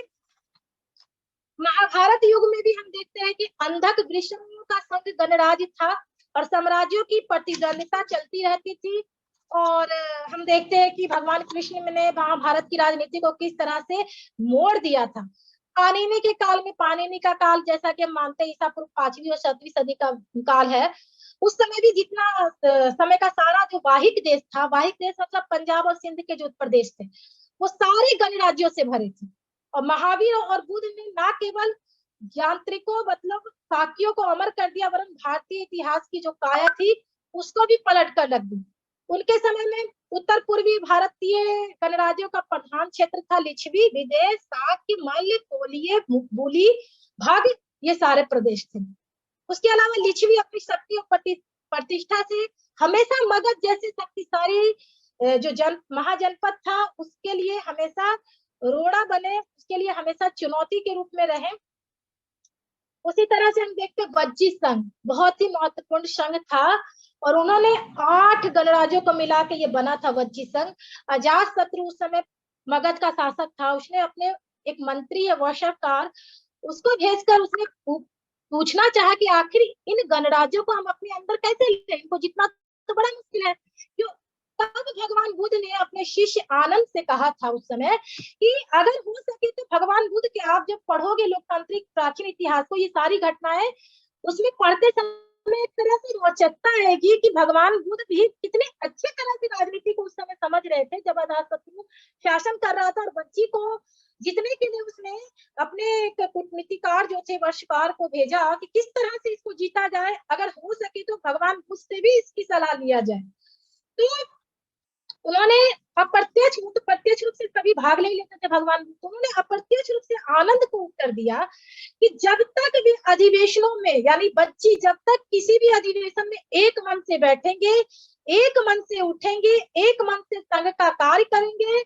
महाभारत युग में भी हम देखते हैं कि अंधक वृषणों का संग गणराज था और साम्राज्यों की प्रतिद्वंदिता चलती रहती थी। और हम देखते हैं कि भगवान कृष्ण ने महाभारत की राजनीति को किस तरह से मोड़ दिया था। पाणिनि के काल में, पाणिनि का काल जैसा कि हम मानते हैं ईसा पूर्व 5वीं और 7वीं सदी का काल है, उस समय भी जितना समय का सारा जो वाहिक देश था, वाहिक देश मतलब पंजाब और सिंध के जो प्रदेश थे, वो सारे गणराज्यों से भरे थे। और महावीर और बुद्ध ने ना केवल यांत्रिकों मतलब साकियों को अमर कर दिया, वरन भारतीय इतिहास की जो काया थी उसको भी पलट कर रख दी। उनके समय में उत्तर पूर्वी भारतीय गणराज्यों का प्रधान क्षेत्र था लिच्छवी, विदेश, साक्य, मल्ल, कोलिय, बुली, भाग, ये सारे प्रदेश थे। उसके अलावा लिच्छवी अपनी शक्ति और प्रतिष्ठा से हमेशा मगध जैसे शक्तिशाली जो महाजनपद था उसके लिए हमेशा रोड़ा बने, उसके लिए हमेशा चुनौती के रूप में रहे। उसी तरह से हम देखते हैं वज्जी संघ बहुत ही महत्वपूर्ण संघ था और उन्होंने 8 गणराज्यों को मिला के ये बना था वज्जी संघ। अजात शत्रु उस समय मगध का शासक था, उसने अपने एक मंत्री या वर्षाकार उसको भेजकर उसने पूछना चाहा कि आखिर इन गणराज्यों को हम अपने अंदर कैसे लें, इनको जितना तो बड़ा मुश्किल है क्यों। तब भगवान बुद्ध ने अपने शिष्य आनंद से कहा था उस समय कि अगर हो सके तो भगवान बुद्ध के आप जब पढ़ोगे लोकतांत्रिक प्राचीन इतिहास को, ये सारी घटनाएं उसमें पढ़ते समय एक तरह से रोचकता आएगी कि भगवान बुद्ध भी कितने अच्छे तरह से राजनीति को उस समय समझ रहे थे जब अजातशत्रु शासन कर रहा था। और बच्ची को जितने के लिए उसने अपने एक कूटनीतिकार जो थे वर्षकार को भेजा कि किस तरह से इसको जीता जाए, अगर हो सके तो भगवान बुद्ध से भी इसकी सलाह लिया जाए। तो उन्होंने अप्रत्यक्ष प्रत्यक्ष रूप से कभी भाग नहीं लेते थे भगवान, तो उन्होंने अप्रत्यक्ष रूप से आनंद को उत्तर दिया कि जब तक भी अधिवेशनों में यानी बच्ची जब तक किसी भी अधिवेशन में एक मन से बैठेंगे, एक मन से उठेंगे, एक मन से संघ का कार्य करेंगे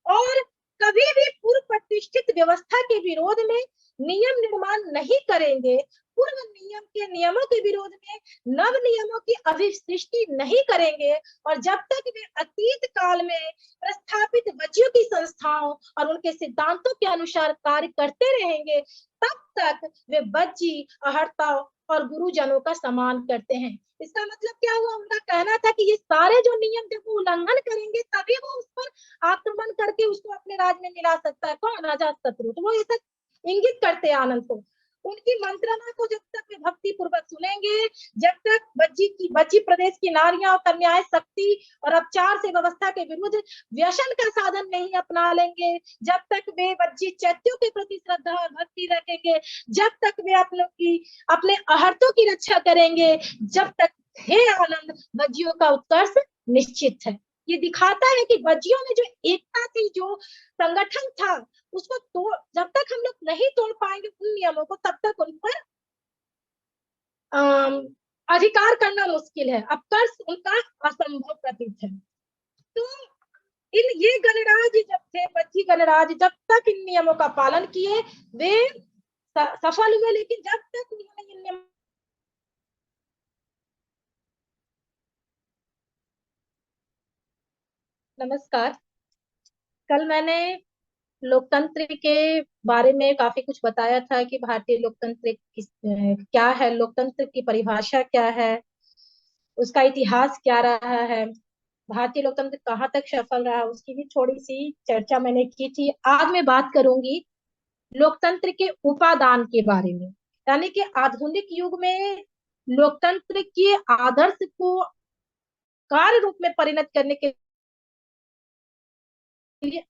और कभी भी पूर्व प्रतिष्ठित व्यवस्था के विरोध में नियम निर्माण नहीं करेंगे, पूर्व नियम के नियमों के विरोध में नव नियमों की अभिसृष्टि नहीं करेंगे और जब तक वे अतीत काल में प्रस्थापित बच्चियों की संस्थाओं और उनके सिद्धांतों के अनुसार कार्य करते रहेंगे, तब तक वे बच्ची अहर्ता और गुरुजनों का सम्मान करते हैं। इसका मतलब क्या हुआ, उनका कहना था कि ये सारे जो नियम जब वो उल्लंघन करेंगे तभी वो उस पर आक्रमण करके उसको अपने राज में मिला सकता है। कौन? अजातशत्रु। तो वो ऐसा इंगित करते हैं आनंद को। उनकी मंत्रणा को जब तक वे भक्ति पूर्वक सुनेंगे, जब तक बच्ची प्रदेश की नारियां और कन्याएं शक्ति और अपचार से व्यवस्था के विरुद्ध व्यसन का साधन नहीं अपना लेंगे, जब तक वे बच्ची चैत्यों के प्रति श्रद्धा और भक्ति रखेंगे, जब तक वे अपने अहर्तों की रक्षा करेंगे, जब तक हे आनंद बच्चियों का उत्कर्ष निश्चित है। ये दिखाता है कि बच्चियों में जो एकता थी, जो संगठन था, उसको तोड़ जब तक हम लोग नहीं तोड़ पाएंगे उन नियमों को, तब तक उन पर अधिकार करना मुश्किल है, अपकर्ष उनका असंभव प्रतीत है। तो इन ये गणराज जब थे, बच्ची गणराज जब तक इन नियमों का पालन किए वे सफल हुए, लेकिन जब तक उन्होंने इन नियमों नमस्कार। कल मैंने लोकतंत्र के बारे में काफी कुछ बताया था कि भारतीय लोकतंत्र क्या है, लोकतंत्र की परिभाषा क्या है, उसका इतिहास क्या रहा है, भारतीय लोकतंत्र कहाँ तक सफल रहा, उसकी भी थोड़ी सी चर्चा मैंने की थी। आज मैं बात करूंगी लोकतंत्र के उपादान के बारे में, यानी कि आधुनिक युग में लोकतंत्र के आदर्श को कार्य रूप में परिणत करने के लिए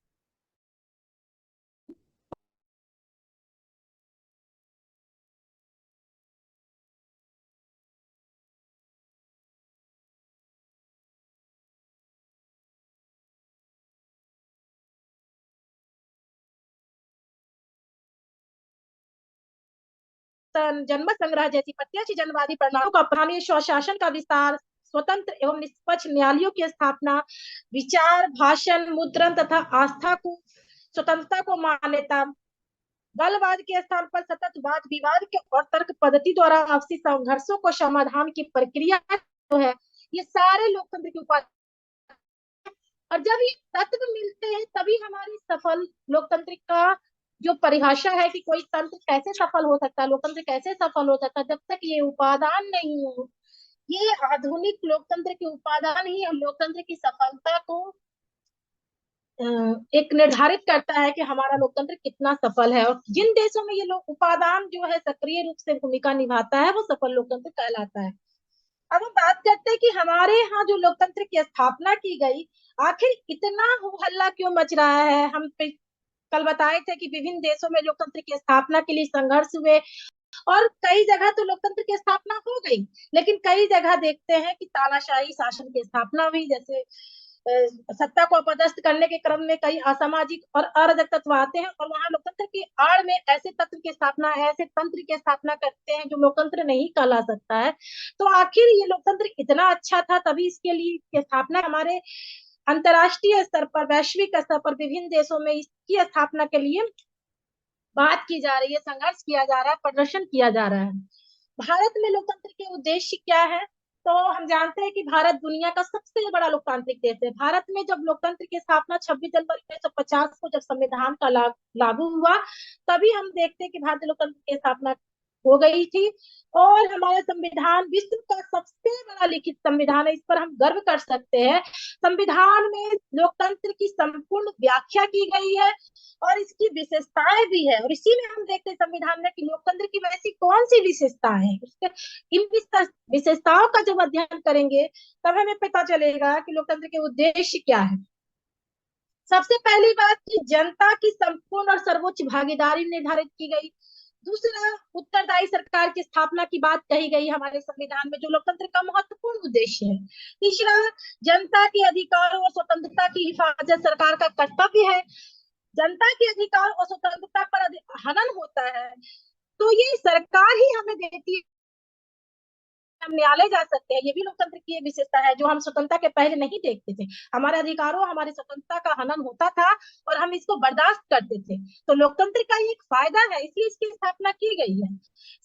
परिवर्तन, जनमत संग्रह जैसी प्रत्यक्ष जनवादी प्रणालियों का अपनाने, स्वशासन का विस्तार, स्वतंत्र एवं निष्पक्ष न्यायालयों की स्थापना, विचार, भाषण, मुद्रण तथा आस्था को स्वतंत्रता को मान्यता, बलवाद के स्थान पर सतत वाद विवाद के और तर्क पद्धति द्वारा आपसी संघर्षों को समाधान की प्रक्रिया जो है, ये सारे लोकतंत्र के उपाय। और जब ये तत्व मिलते हैं तभी हमारी सफल लोकतंत्र का जो परिभाषा है कि कोई तंत्र कैसे सफल हो सकता है, लोकतंत्र कैसे सफल हो सकता है, जब तक ये उपादान नहीं हो, ये आधुनिक लोकतंत्र के उपादान ही लोकतंत्र की सफलता को एक निर्धारित करता है कि हमारा लोकतंत्र कितना सफल है। और जिन देशों में ये लोग उपादान जो है सक्रिय रूप से भूमिका निभाता है वो सफल लोकतंत्र कहलाता है। अब हम बात करते हैं कि हमारे यहाँ जो लोकतंत्र की स्थापना की गई, आखिर इतना हो हल्ला क्यों मच रहा है। हम कल बताए थे कि विभिन्न देशों में लोकतंत्र की स्थापना के लिए संघर्ष हुए और कई जगह तो लोकतंत्र की स्थापना हो गई, लेकिन कई जगह देखते हैं कि तानाशाही शासन की स्थापना हुई। जैसे सत्ता को अपदस्थ करने के क्रम में कई असामाजिक और अराजक तत्व आते हैं और वहां लोकतंत्र की आड़ में ऐसे तत्व की स्थापना, ऐसे तंत्र की स्थापना करते हैं जो लोकतंत्र नहीं कहला सकता है। तो आखिर ये लोकतंत्र इतना अच्छा था तभी इसके लिए स्थापना हमारे अंतर्राष्ट्रीय स्तर पर, वैश्विक स्तर पर विभिन्न देशों में इसकी स्थापना के लिए बात की जा रही है, संघर्ष किया जा रहा है, प्रदर्शन किया जा रहा है। भारत में लोकतंत्र के उद्देश्य क्या है? तो हम जानते हैं कि भारत दुनिया का सबसे बड़ा लोकतांत्रिक देश है। भारत में जब लोकतंत्र की स्थापना 26 जनवरी 1950 को जब संविधान का लागू हुआ, तभी हम देखते हैं कि भारतीय लोकतंत्र की स्थापना हो गई थी। और हमारा संविधान विश्व का सबसे बड़ा लिखित संविधान है, इस पर हम गर्व कर सकते हैं। संविधान में लोकतंत्र की संपूर्ण व्याख्या की गई है और इसकी विशेषताएं भी है। और इसी में हम देखते हैं संविधान में कि लोकतंत्र की वैसी कौन सी विशेषता है। इन विशेषताओं का जब अध्ययन करेंगे तब हमें पता चलेगा कि लोकतंत्र के उद्देश्य क्या है। सबसे पहली बात कि जनता की संपूर्ण और सर्वोच्च भागीदारी निर्धारित की गई। दूसरा, उत्तरदायी सरकार की स्थापना की बात कही गई हमारे संविधान में, जो लोकतंत्र का महत्वपूर्ण उद्देश्य है। तीसरा, जनता के अधिकारों और स्वतंत्रता की हिफाजत सरकार का कर्तव्य है। जनता के अधिकार और स्वतंत्रता पर हनन होता है तो ये सरकार ही हमें देती है, हम न्यायालय जा सकते हैं। ये भी लोकतंत्र की एक विशेषता है जो हम स्वतंत्रता के पहले नहीं देखते थे। हमारे अधिकारों, हमारी स्वतंत्रता का हनन होता था और हम इसको बर्दाश्त करते थे। तो लोकतंत्र का एक फायदा है, इसलिए इसकी स्थापना की गई है।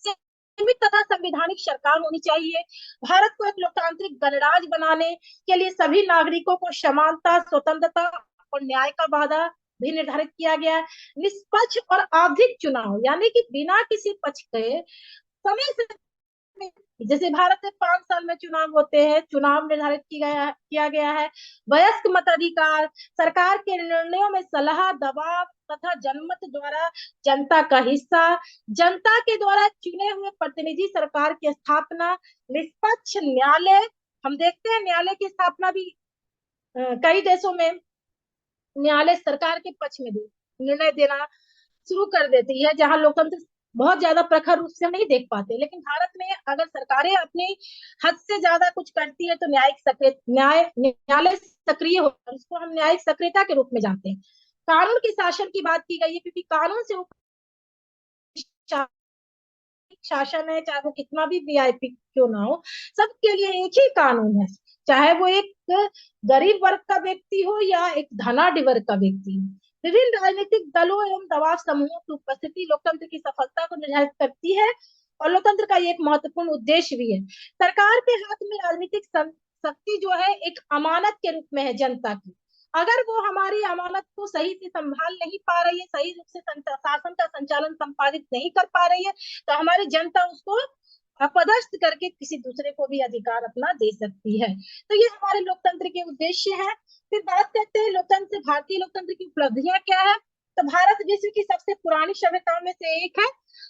सीमित तथा संवैधानिक सरकार होनी चाहिए। भारत को एक लोकतांत्रिक गणराज्य बनाने के लिए सभी नागरिकों को समानता, स्वतंत्रता और न्याय का वादा भी निर्धारित किया गया है। निष्पक्ष और आवधिक चुनाव, यानी कि बिना किसी पक्ष के समय से, जैसे भारत में 5 साल में चुनाव होते हैं, चुनाव निर्धारित किया गया है। वयस्क मताधिकार, सरकार के निर्णयों में सलाह, दबाव तथा जनमत द्वारा जनता का हिस्सा, जनता के द्वारा चुने हुए प्रतिनिधि सरकार की स्थापना, निष्पक्ष न्यायालय। हम देखते हैं न्यायालय की स्थापना भी कई देशों में न्यायालय सरकार के पक्ष में भी निर्णय देना शुरू कर देती है, जहां लोकतंत्र बहुत ज्यादा प्रखर रूप से हम नहीं देख पाते। लेकिन भारत में अगर सरकारें अपनी हद से ज्यादा कुछ करती है तो न्यायालय सक्रिय होता है, उसको हम न्यायिक सक्रियता के रूप में जानते हैं। कानून के शासन की बात की गई है क्योंकि कानून से शासन है, चाहे वो कितना भी वीआईपी क्यों ना हो, सबके लिए एक ही कानून है, चाहे वो एक गरीब वर्ग का व्यक्ति हो या एक धनाढ्य वर्ग का व्यक्ति हो। विभिन्न राजनीतिक दलों एवं दबाव समूहों की उपस्थिति लोकतंत्र की सफलता को निर्धारित करती है और लोकतंत्र का एक महत्वपूर्ण उद्देश्य भी है। सरकार के हाथ में राजनीतिक शक्ति जो है एक अमानत के रूप में है जनता की। अगर वो हमारी अमानत को सही से संभाल नहीं पा रही है, सही रूप से शासन का संचालन संपादित नहीं कर पा रही है, तो हमारी जनता उसको अपदस्थ करके किसी दूसरे को भी अधिकार अपना दे सकती है। तो ये हमारे लोकतंत्र के उद्देश्य है। फिर बात करते हैं लोकतंत्र, भारतीय लोकतंत्र की उपलब्धियां क्या है। तो भारत विश्व की सबसे पुरानी सभ्यताओं में से एक है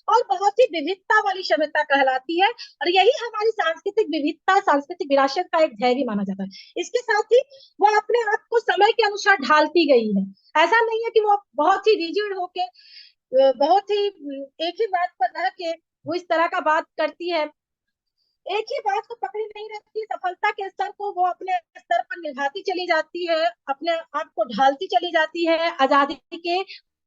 और बहुत ही विविधता वाली सभ्यता कहलाती है और यही हमारी सांस्कृतिक विविधता, सांस्कृतिक विरासत का एक ध्येय भी माना जाता है। इसके साथ ही वो अपने आप को समय के अनुसार ढालती गई है। ऐसा नहीं है कि वो बहुत ही रिजिड होके, बहुत ही एक ही बात पर रह के वो इस तरह का बात करती है, एक ही बात को पकड़ी नहीं रहती। सफलता के स्तर को वो अपने स्तर पर निभाती चली जाती है, अपने आप को ढालती चली जाती है। आजादी के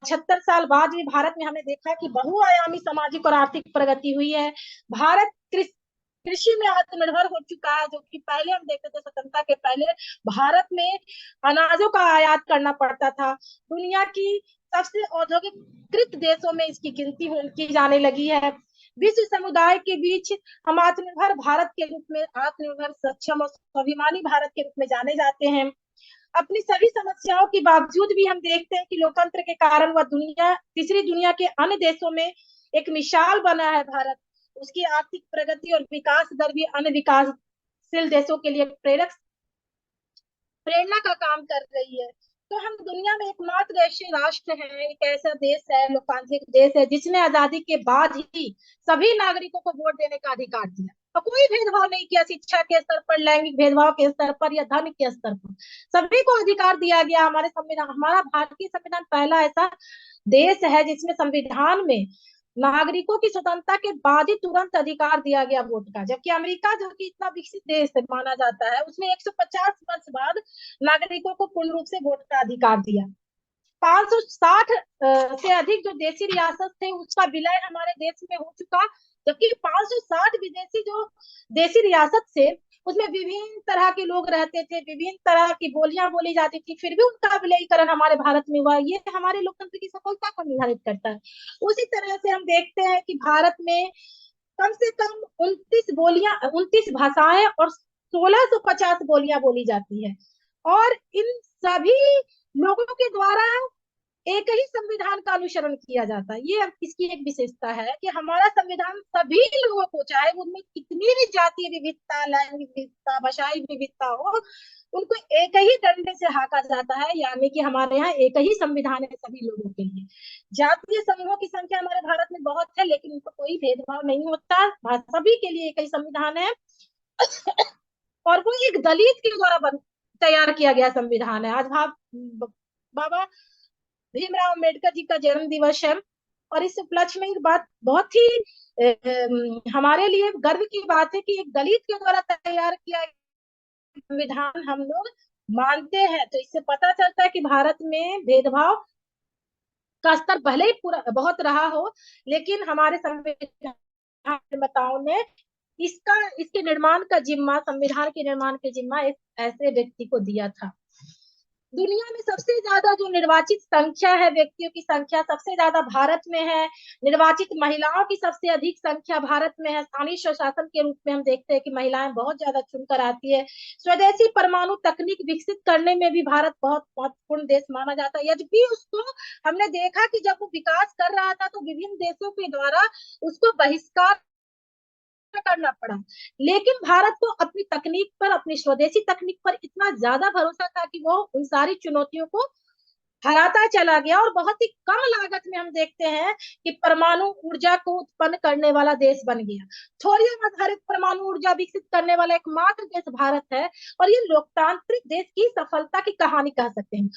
75 साल बाद भी भारत में हमने देखा कि बहुआयामी सामाजिक और आर्थिक प्रगति हुई है। भारत कृषि में आत्मनिर्भर हो चुका है, जो कि पहले हम देखते थे स्वतंत्रता के पहले भारत में अनाजों का आयात करना पड़ता था। दुनिया की सबसे औद्योगिकृत देशों में इसकी गिनती की जाने लगी है। विश्व समुदाय के बीच हम आत्मनिर्भर भारत के रूप में, आत्मनिर्भर सक्षम और स्वाभिमानी भारत के रूप में जाने जाते हैं। अपनी सभी समस्याओं के बावजूद भी हम देखते हैं कि लोकतंत्र के कारण वह तीसरी दुनिया के अन्य देशों में एक मिसाल बना है। भारत, उसकी आर्थिक प्रगति और विकास दर भी अन्य विकासशील देशों के लिए प्रेरणा का काम कर रही है। तो हम दुनिया में एकमात्र ऐसे राष्ट्र हैं, एक ऐसा देश है, लोकतांत्रिक देश है, जिसने आजादी के बाद ही सभी नागरिकों को वोट देने का अधिकार दिया और कोई भेदभाव नहीं किया, शिक्षा के स्तर पर, लैंगिक भेदभाव के स्तर पर या धन के स्तर पर, सभी को अधिकार दिया गया। हमारे संविधान, हमारा भारतीय संविधान पहला ऐसा देश है जिसमें संविधान में नागरिकों की स्वतंत्रता के बाद ही तुरंत अधिकार दिया गया वोट का। जबकि अमेरिका, जो कि इतना विकसित देश माना जाता है, उसने 150 वर्ष बाद नागरिकों को पूर्ण रूप से वोट का अधिकार दिया। 560 से अधिक जो देशी रियासत थे उसका विलय हमारे देश में हो चुका, जबकि 560 विदेशी जो देशी रियासत थे उसमें विभिन्न तरह के लोग रहते थे, विभिन्न तरह की बोलियां बोली जाती थी, फिर भी उनका विलयीकरण हमारे भारत में हुआ। ये हमारे लोकतंत्र की सफलता को निर्धारित करता है। उसी तरह से हम देखते हैं कि भारत में कम से कम 29 भाषाएं और 1650 बोलियां बोली जाती है, और इन सभी लोगों के द्वारा एक ही संविधान का अनुसरण किया जाता है। ये इसकी एक विशेषता है कि हमारा संविधान सभी लोगों को, चाहे उनमें कितनी भी जातीय विविधता, लैंगिक विविधता, भाषाई विविधता हो, उनको एक ही डंडे से हाका जाता है। यानी कि हमारे यहाँ एक ही संविधान है सभी लोगों के लिए। जातीय समूहों की संख्या हमारे भारत में बहुत है, लेकिन उनको कोई भेदभाव नहीं होता, सभी के लिए एक ही संविधान है। और वो एक दलित के द्वारा तैयार किया गया संविधान है। आज बाबा भीमराव अम्बेडकर जी का जन्म दिवस है, और इस उपलक्ष्य में एक बात बहुत ही हमारे लिए गर्व की बात है कि एक दलित के द्वारा तैयार किया संविधान हम लोग मानते हैं। तो इससे पता चलता है कि भारत में भेदभाव का स्तर भले ही पूरा बहुत रहा हो, लेकिन हमारे संविधान निर्माताओं ने इसके निर्माण का जिम्मा, संविधान के निर्माण के जिम्मा एक ऐसे व्यक्ति को दिया था। दुनिया में सबसे ज्यादा जो निर्वाचित संख्या है, व्यक्तियों की संख्या सबसे ज्यादा भारत में है। निर्वाचित महिलाओं की सबसे अधिक संख्या भारत में है। स्थानीय स्वशासन के रूप में हम देखते हैं कि महिलाएं बहुत ज्यादा चुनकर आती है। स्वदेशी परमाणु तकनीक विकसित करने में भी भारत बहुत महत्वपूर्ण देश माना जाता है। यद्यपि उसको हमने देखा कि जब वो विकास कर रहा था तो विभिन्न देशों के द्वारा उसको बहिष्कार करना पड़ा, लेकिन भारत को अपनी तकनीक पर, अपनी स्वदेशी तकनीक पर इतना ज्यादा भरोसा था कि वो उन सारी चुनौतियों को हराता चला गया, और बहुत ही कम लागत में हम देखते हैं कि परमाणु ऊर्जा को उत्पन्न करने वाला देश बन गया। थोरियम आधारित परमाणु ऊर्जा विकसित करने वाला एकमात्र देश भारत है, और ये लोकतांत्रिक देश की सफलता की कहानी कह सकते हैं।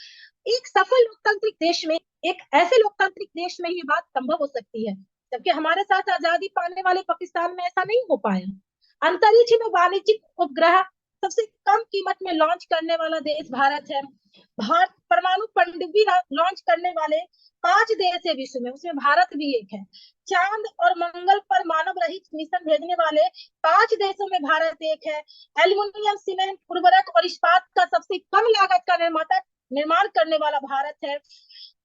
एक सफल लोकतांत्रिक देश में, एक ऐसे लोकतांत्रिक देश में ये बात संभव हो सकती है, जबकि हमारे साथ आजादी पाने वाले पाकिस्तान में ऐसा नहीं हो पाया। अंतरिक्ष में वाणिज्यिक उपग्रह सबसे कम कीमत में लॉन्च करने वाला देश भारत है। भारत परमाणु पनडुब्बी लॉन्च करने वाले 5 देश है विश्व में, उसमें भारत भी एक है। चांद और मंगल पर मानव रहित मिशन भेजने वाले 5 देशों में भारत एक है। एल्यूमिनियम, सीमेंट, उर्वरक और इस्पात का सबसे कम लागत का निर्माण करने वाला भारत है।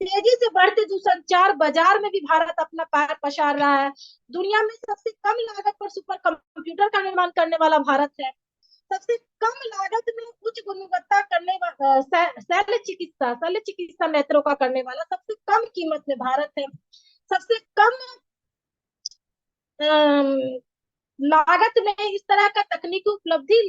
तेजी से बढ़ते दूरसंचार बाजार में भी भारत अपना पैर पसार रहा है। दुनिया में सबसे कम लागत पर सुपर कंप्यूटर का निर्माण करने वाला भारत है। सबसे कम लागत में उच्च गुणवत्ता करने वाला शल्य चिकित्सा नेत्रों का करने वाला सबसे कम कीमत में भारत है। सबसे कम लागत में इस तरह का तकनीकी उपलब्धि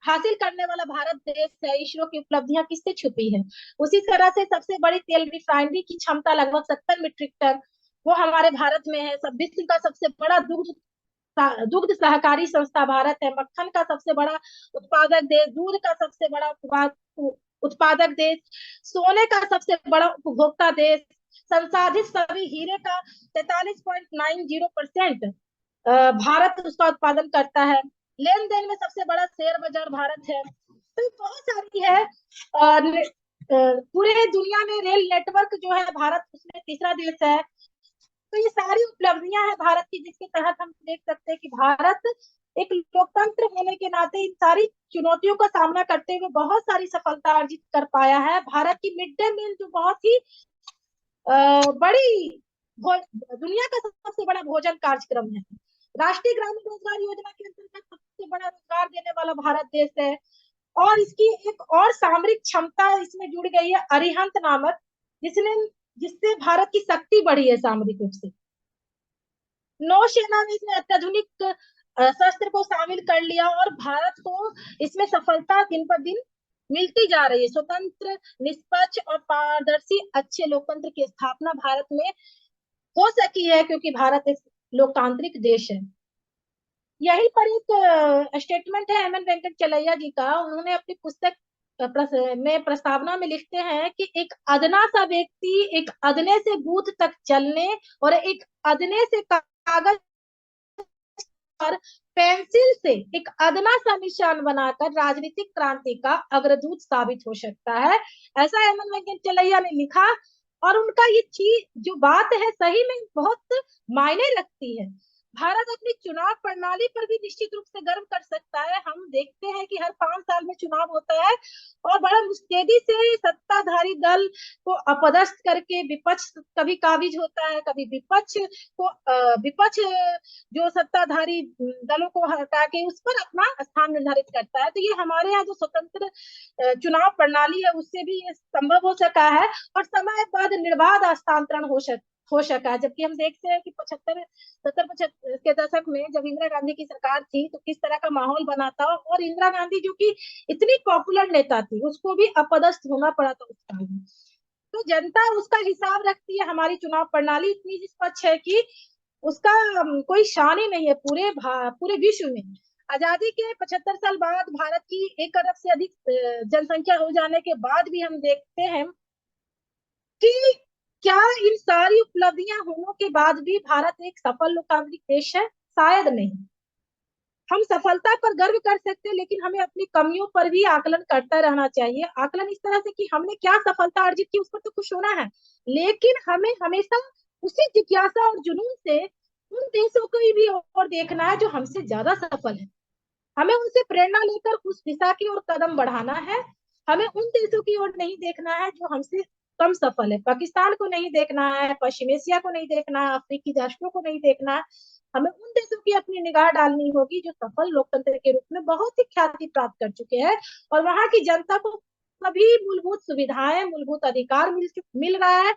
हासिल करने वाला भारत देश है। इसरो की उपलब्धियां किससे छुपी है? उसी तरह से सबसे बड़ी तेल रिफाइनरी की क्षमता लगभग 70 मीट्रिक टन, वो हमारे भारत में है। विश्व का सबसे बड़ा दुग्ध सहकारी संस्था भारत है। मक्खन का सबसे बड़ा उत्पादक देश, दूध का सबसे बड़ा उत्पादक देश, सोने का सबसे बड़ा उपभोक्ता देश, संसाधित सभी हीरे का 43.90% भारत उसका उत्पादन करता है। लेन देन में सबसे बड़ा शेयर बाजार भारत है। तो बहुत सारी है पूरे दुनिया में रेल नेटवर्क जो है भारत उसमें तीसरा देश है। तो ये सारी उपलब्धियां हैं भारत की, जिसके तहत हम देख सकते हैं कि भारत एक लोकतंत्र होने के नाते इन सारी चुनौतियों का सामना करते हुए बहुत सारी सफलता अर्जित कर पाया है। भारत की मिड डे मील जो बहुत ही बड़ी दुनिया का सबसे बड़ा भोजन कार्यक्रम है। राष्ट्रीय ग्रामीण रोजगार योजना के अंतर्गत सबसे बड़ा रोजगार देने वाला भारत देश है। और इसकी एक और सामरिक क्षमता इसमें जुड़ गई है, अरिहंत नामक, जिससे भारत की शक्ति बढ़ी है सामरिक रूप से। नौसेना में इसने अत्याधुनिक शस्त्र को शामिल कर लिया और भारत को इसमें सफलता दिन पर दिन मिलती जा रही है। स्वतंत्र, निष्पक्ष और पारदर्शी अच्छे लोकतंत्र की स्थापना भारत में हो सकी है, क्योंकि भारत एक लोकतांत्रिक देश है। यहीं पर एक स्टेटमेंट है एम.एन. वेंकट चलैया जी का। उन्होंने अपनी पुस्तक में प्रस्तावना में लिखते हैं कि एक अदना सा व्यक्ति एक अदने से बूथ तक चलने और एक अदने से कागज पर पेंसिल से एक अदना सा निशान बनाकर राजनीतिक क्रांति का अग्रदूत साबित हो सकता है, ऐसा एम.एन. वेंकट चलैया ने लिखा। और उनका ये चीज जो बात है सही में बहुत मायने रखती है। भारत अपनी चुनाव प्रणाली पर भी निश्चित रूप से गर्व कर सकता है। हम देखते हैं कि हर 5 साल में चुनाव होता है और बड़ा मुस्तैदी से सत्ताधारी दल को अपदस्थ करके विपक्ष कभी काबिज होता है, कभी विपक्ष जो सत्ताधारी दलों को हटा के उस पर अपना स्थान निर्धारित करता है। तो ये हमारे यहाँ जो स्वतंत्र चुनाव प्रणाली है उससे भी ये संभव हो सका है और समय बाद निर्बाध हस्तांतरण हो सका। जबकि हम देखते हैं कि 75 के दशक में जब इंदिरा गांधी की सरकार थी तो किस तरह का माहौल बना था, और इंदिरा गांधी जो कि इतनी पॉपुलर नेता थी उसको भी अपदस्थ होना पड़ा था उस काल में। तो जनता उसका हिसाब रखती है। हमारी चुनाव प्रणाली इतनी निष्पक्ष है कि उसका कोई शान ही नहीं है पूरे विश्व में। आजादी के 75 साल बाद भारत की 1 अरब से अधिक जनसंख्या हो जाने के बाद भी हम देखते हैं कि क्या इन सारी उपलब्धियां होने के बाद भी भारत एक सफल लोकतांत्रिक देश है? शायद नहीं। हम सफलता पर गर्व कर सकते हैं, लेकिन हमें अपनी कमियों पर भी आकलन करता रहना चाहिए। आकलन इस तरह से कि हमने क्या सफलता अर्जित की उस पर तो खुश होना है, लेकिन हमें हमेशा उसी जिज्ञासा और जुनून से उन देशों को भी और देखना है जो हमसे ज्यादा सफल है। हमें उनसे प्रेरणा लेकर उस दिशा की ओर कदम बढ़ाना है। हमें उन देशों की ओर नहीं देखना है जो हमसे कम सफल है। पाकिस्तान को नहीं देखना है, पश्चिम एशिया को नहीं देखना है, अफ्रीकी राष्ट्रों को नहीं देखना है। हमें उन देशों की अपनी निगाह डालनी होगी जो सफल लोकतंत्र के रूप में बहुत ही ख्याति प्राप्त कर चुके हैं और वहां की जनता को सभी मूलभूत सुविधाएं, मूलभूत अधिकार मिल रहा है।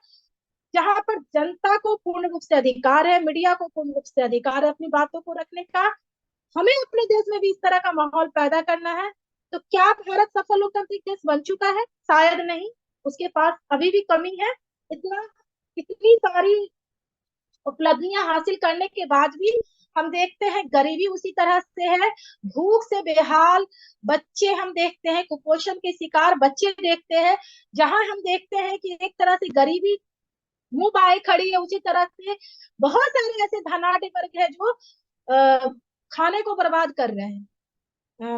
जहां पर जनता को पूर्ण रूप से अधिकार है, मीडिया को पूर्ण रूप से अधिकार है अपनी बातों को रखने का। हमें अपने देश में भी इस तरह का माहौल पैदा करना है। तो क्या भारत सफल लोकतांत्रिक देश बन चुका है? शायद नहीं। उसके पास अभी भी कमी है। इतना इतनी सारी उपलब्धियां हासिल करने के बाद भी हम देखते हैं गरीबी उसी तरह से है, भूख से बेहाल बच्चे हम देखते हैं, कुपोषण के शिकार बच्चे देखते हैं। जहां हम देखते हैं कि एक तरह से गरीबी मुंह बाए खड़ी है, उसी तरह से बहुत सारे ऐसे धनाढ़ वर्ग है जो खाने को बर्बाद कर रहे हैं।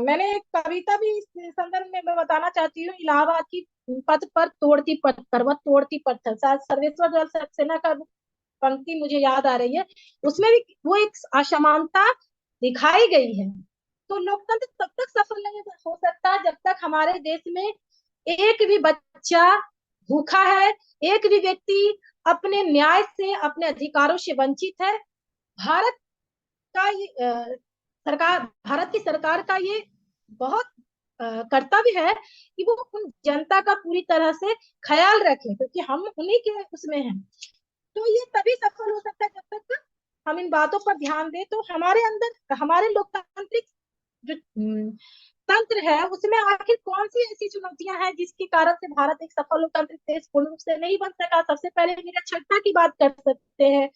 मैंने एक कविता भी इस संदर्भ में मैं बताना चाहती हूँ। इलाहाबाद की पथ पर तोड़ती पत्थर, वह तोड़ती पत्थर, शायद सर्वेश्वर दयाल सक्सेना का पंक्ति मुझे याद आ रही है। उसमें भी वो एक असमानता दिखाई गई है। तो लोकतंत्र तब तक सफल नहीं हो सकता जब तक हमारे देश में एक भी बच्चा भूखा है, एक भी व्यक्ति अपने न्याय से, अपने अधिकारों से वंचित है। भारत का ये भारत की सरकार का ये बहुत कर्तव्य है कि वो उन जनता का पूरी तरह से ख्याल रखे, क्योंकि हम उन्हीं के उसमें हैं। तो ये तभी सफल हो सकता है जब तक हम इन बातों पर ध्यान दें। तो हमारे अंदर हमारे लोकतांत्रिक जो तंत्र है उसमें आखिर कौन सी ऐसी चुनौतियां हैं जिसके कारण से भारत एक सफल लोकतांत्रिक देश पूर्ण रूप से नहीं बन सका? सबसे पहले निरक्षरता की बात कर सकते हैं,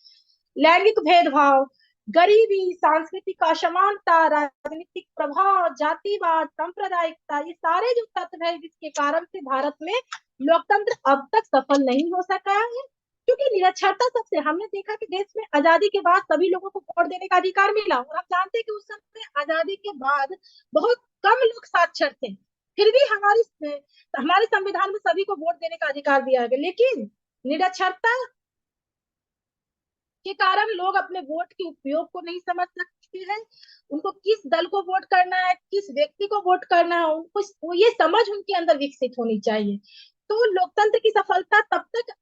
लैंगिक भेदभाव, गरीबी, सांस्कृतिक असमानता, राजनीतिक प्रभाव, जातिवाद, सांप्रदायिकता, ये सारे जो तत्व है जिसके कारण से भारत में लोकतंत्र अब तक सफल नहीं हो सका है। क्योंकि निरक्षरता सबसे, हमने देखा कि देश में आजादी के बाद सभी लोगों को वोट देने का अधिकार मिला, और हम जानते हैं कि उस समय आजादी के बाद बहुत कम लोग साक्षर थे। फिर भी हमारे संविधान में सभी को वोट देने का अधिकार दिया गया, लेकिन निरक्षरता के कारण लोग अपने वोट के उपयोग को नहीं समझ सकते हैं। उनको किस दल को वोट करना है, किस व्यक्ति को वोट करना है, उनको ये समझ उनके अंदर विकसित होनी चाहिए। तो लोकतंत्र की सफलता तब तक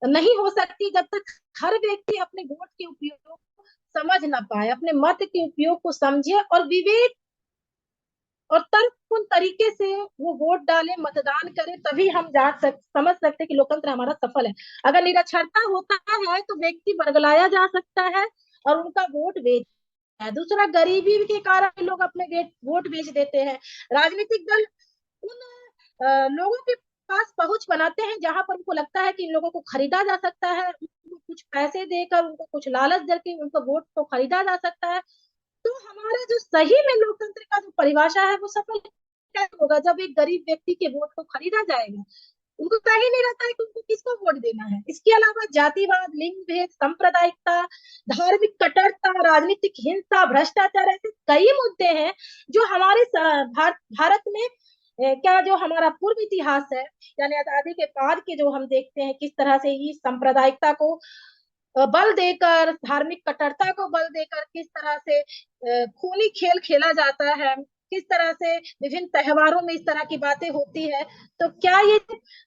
नहीं हो सकती जब तक हर व्यक्ति अपने वोट के उपयोग को समझ ना पाए, अपने मत के उपयोग को समझे और विवेक और तर्कपूर्ण तरीके से वो वोट डाले, मतदान करे, तभी हम समझ सकते कि लोकतंत्र हमारा सफल है। अगर निरक्षरता होता है तो व्यक्ति बरगलाया जा सकता है और उनका वोट बेच है। दूसरा, गरीबी के कारण लोग अपने वोट बेच देते हैं। राजनीतिक दल उन लोगों के पास पहुंच बनाते हैं जहां पर उनको लगता है कि इन लोगों को खरीदा जा सकता है, उनको कुछ पैसे देकर, उनको कुछ लालच देकर उनको वोट को खरीदा जा सकता है। तो हमारा जो सही में लोकतंत्र का जो परिभाषा है वो सफल कैसे होगा जब एक गरीब व्यक्ति के वोट को खरीदा जाएगा। उनको सही नहीं रहता है कि उनको किसको वोट देना है। इसके अलावा जातिवाद, लिंग भेद, सांप्रदायिकता, धार्मिक कट्टरता, राजनीतिक हिंसा, भ्रष्टाचार, ऐसे कई मुद्दे हैं जो हमारे भारत में क्या जो हमारा पूर्व इतिहास है, यानी आजादी के बाद के जो हम देखते हैं किस तरह से ये सांप्रदायिकता को बल देकर, धार्मिक कट्टरता को बल देकर किस तरह से खूनी खेल खेला जाता है, किस तरह से विभिन्न त्योहारों में इस तरह की बातें होती है। तो क्या ये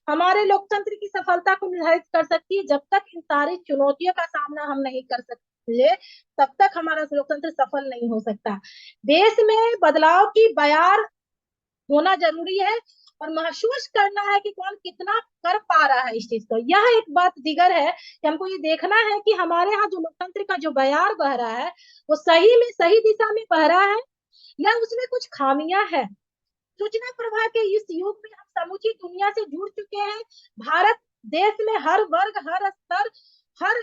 हमारे लोकतंत्र की सफलता को निर्धारित कर सकती है? जब तक इन सारी चुनौतियों का सामना हम नहीं कर सकते तब तक हमारा लोकतंत्र सफल नहीं हो सकता। देश में बदलाव की बयार होना जरूरी है और महसूस करना है कि कौन कितना कर पा रहा है इस चीज को। यह एक बात दिगर है कि हमको ये देखना है कि हमारे यहाँ जो लोकतंत्र का जो बयार बह रहा है वो सही में सही दिशा में बह रहा है या उसमें कुछ खामियां हैं। सूचना प्रवाह के इस युग में हम समूची दुनिया से जुड़ चुके हैं। भारत देश में हर वर्ग, हर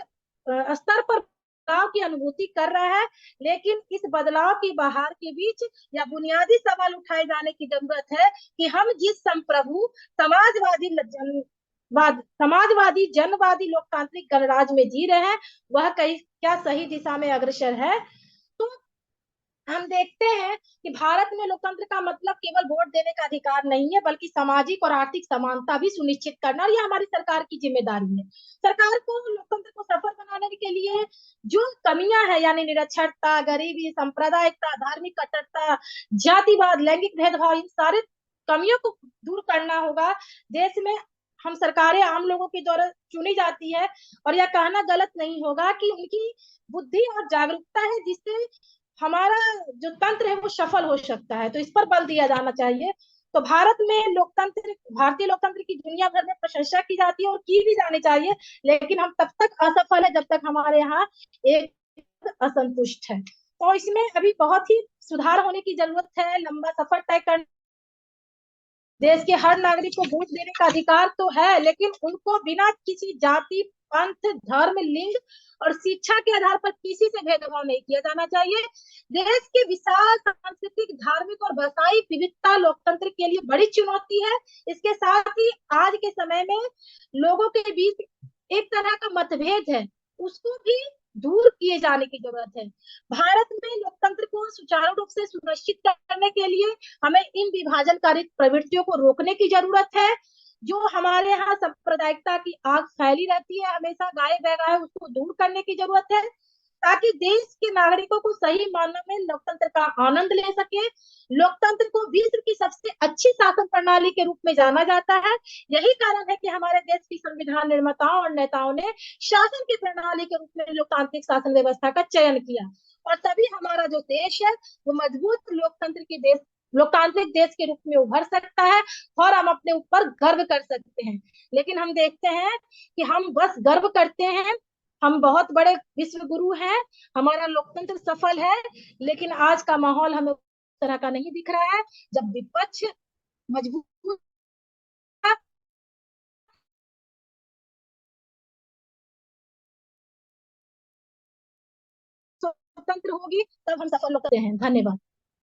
स्तर पर बदलाव की अनुभूति कर रहा है, लेकिन इस बदलाव की बहार के बीच या बुनियादी सवाल उठाए जाने की जरूरत है कि हम जिस संप्रभु समाजवादी जनवादी लोकतांत्रिक गणराज्य में जी रहे हैं वह क्या सही दिशा में अग्रसर है। तो हम देखते हैं कि भारत में लोकतंत्र का मतलब केवल वोट देने का अधिकार नहीं है, बल्कि सामाजिक और आर्थिक समानता भी सुनिश्चित करना, और यह हमारी सरकार की जिम्मेदारी है। सरकार को लोकतंत्र को सफल बनाने के लिए जो कमियां हैं, यानी निरक्षरता, गरीबी, सांप्रदायिकता, धार्मिक कट्टरता, जातिवाद, लैंगिक भेदभाव, इन सारे कमियों को दूर करना होगा। देश में हम सरकारें आम लोगों के द्वारा चुनी जाती है और यह कहना गलत नहीं होगा कि उनकी बुद्धि और जागरूकता है जिससे हमारा जो तंत्र है वो सफल हो सकता है। तो इस पर बल दिया जाना चाहिए। तो भारतीय लोकतंत्र की दुनिया भर में प्रशंसा की जाती है और की भी जानी चाहिए, लेकिन हम तब तक असफल है जब तक हमारे यहाँ एक असंतुष्ट है। तो इसमें अभी बहुत ही सुधार होने की जरूरत है। लंबा सफर तय करना, देश के हर नागरिक को वोट देने का अधिकार तो है, लेकिन उनको बिना किसी जाति, पंथ, धर्म, लिंग और शिक्षा के आधार पर किसी से भेदभाव नहीं किया जाना चाहिए। देश की विशाल सांस्कृतिक, धार्मिक और भाषाई विविधता लोकतंत्र के लिए बड़ी चुनौती है। इसके साथ ही आज के समय में लोगों के बीच एक तरह का मतभेद है, उसको भी दूर किए जाने की जरूरत है। भारत में लोकतंत्र को सुचारू रूप से सुनिश्चित करने के लिए हमें इन विभाजनकारी प्रवृत्तियों को रोकने की जरूरत है। जो हमारे यहाँ सांप्रदायिकता की आग फैली रहती है, हमेशा गाये बगाए, उसको दूर करने की जरूरत है ताकि देश के नागरिकों को सही मायनों में लोकतंत्र का आनंद ले सके। लोकतंत्र को विश्व की सबसे अच्छी शासन प्रणाली के रूप में जाना जाता है। यही कारण है कि हमारे देश की संविधान निर्माताओं और नेताओं ने शासन की प्रणाली के रूप में लोकतांत्रिक शासन व्यवस्था का चयन किया, और तभी हमारा जो देश है वो मजबूत लोकतांत्रिक देश के रूप में उभर सकता है और हम अपने ऊपर गर्व कर सकते हैं। लेकिन हम देखते हैं कि हम बस गर्व करते हैं, हम बहुत बड़े विश्व गुरु हैं, हमारा लोकतंत्र सफल है, लेकिन आज का माहौल हमें उस तरह का नहीं दिख रहा है। जब विपक्ष मजबूत स्वतंत्र होगी तब हम सफल होते हैं। धन्यवाद।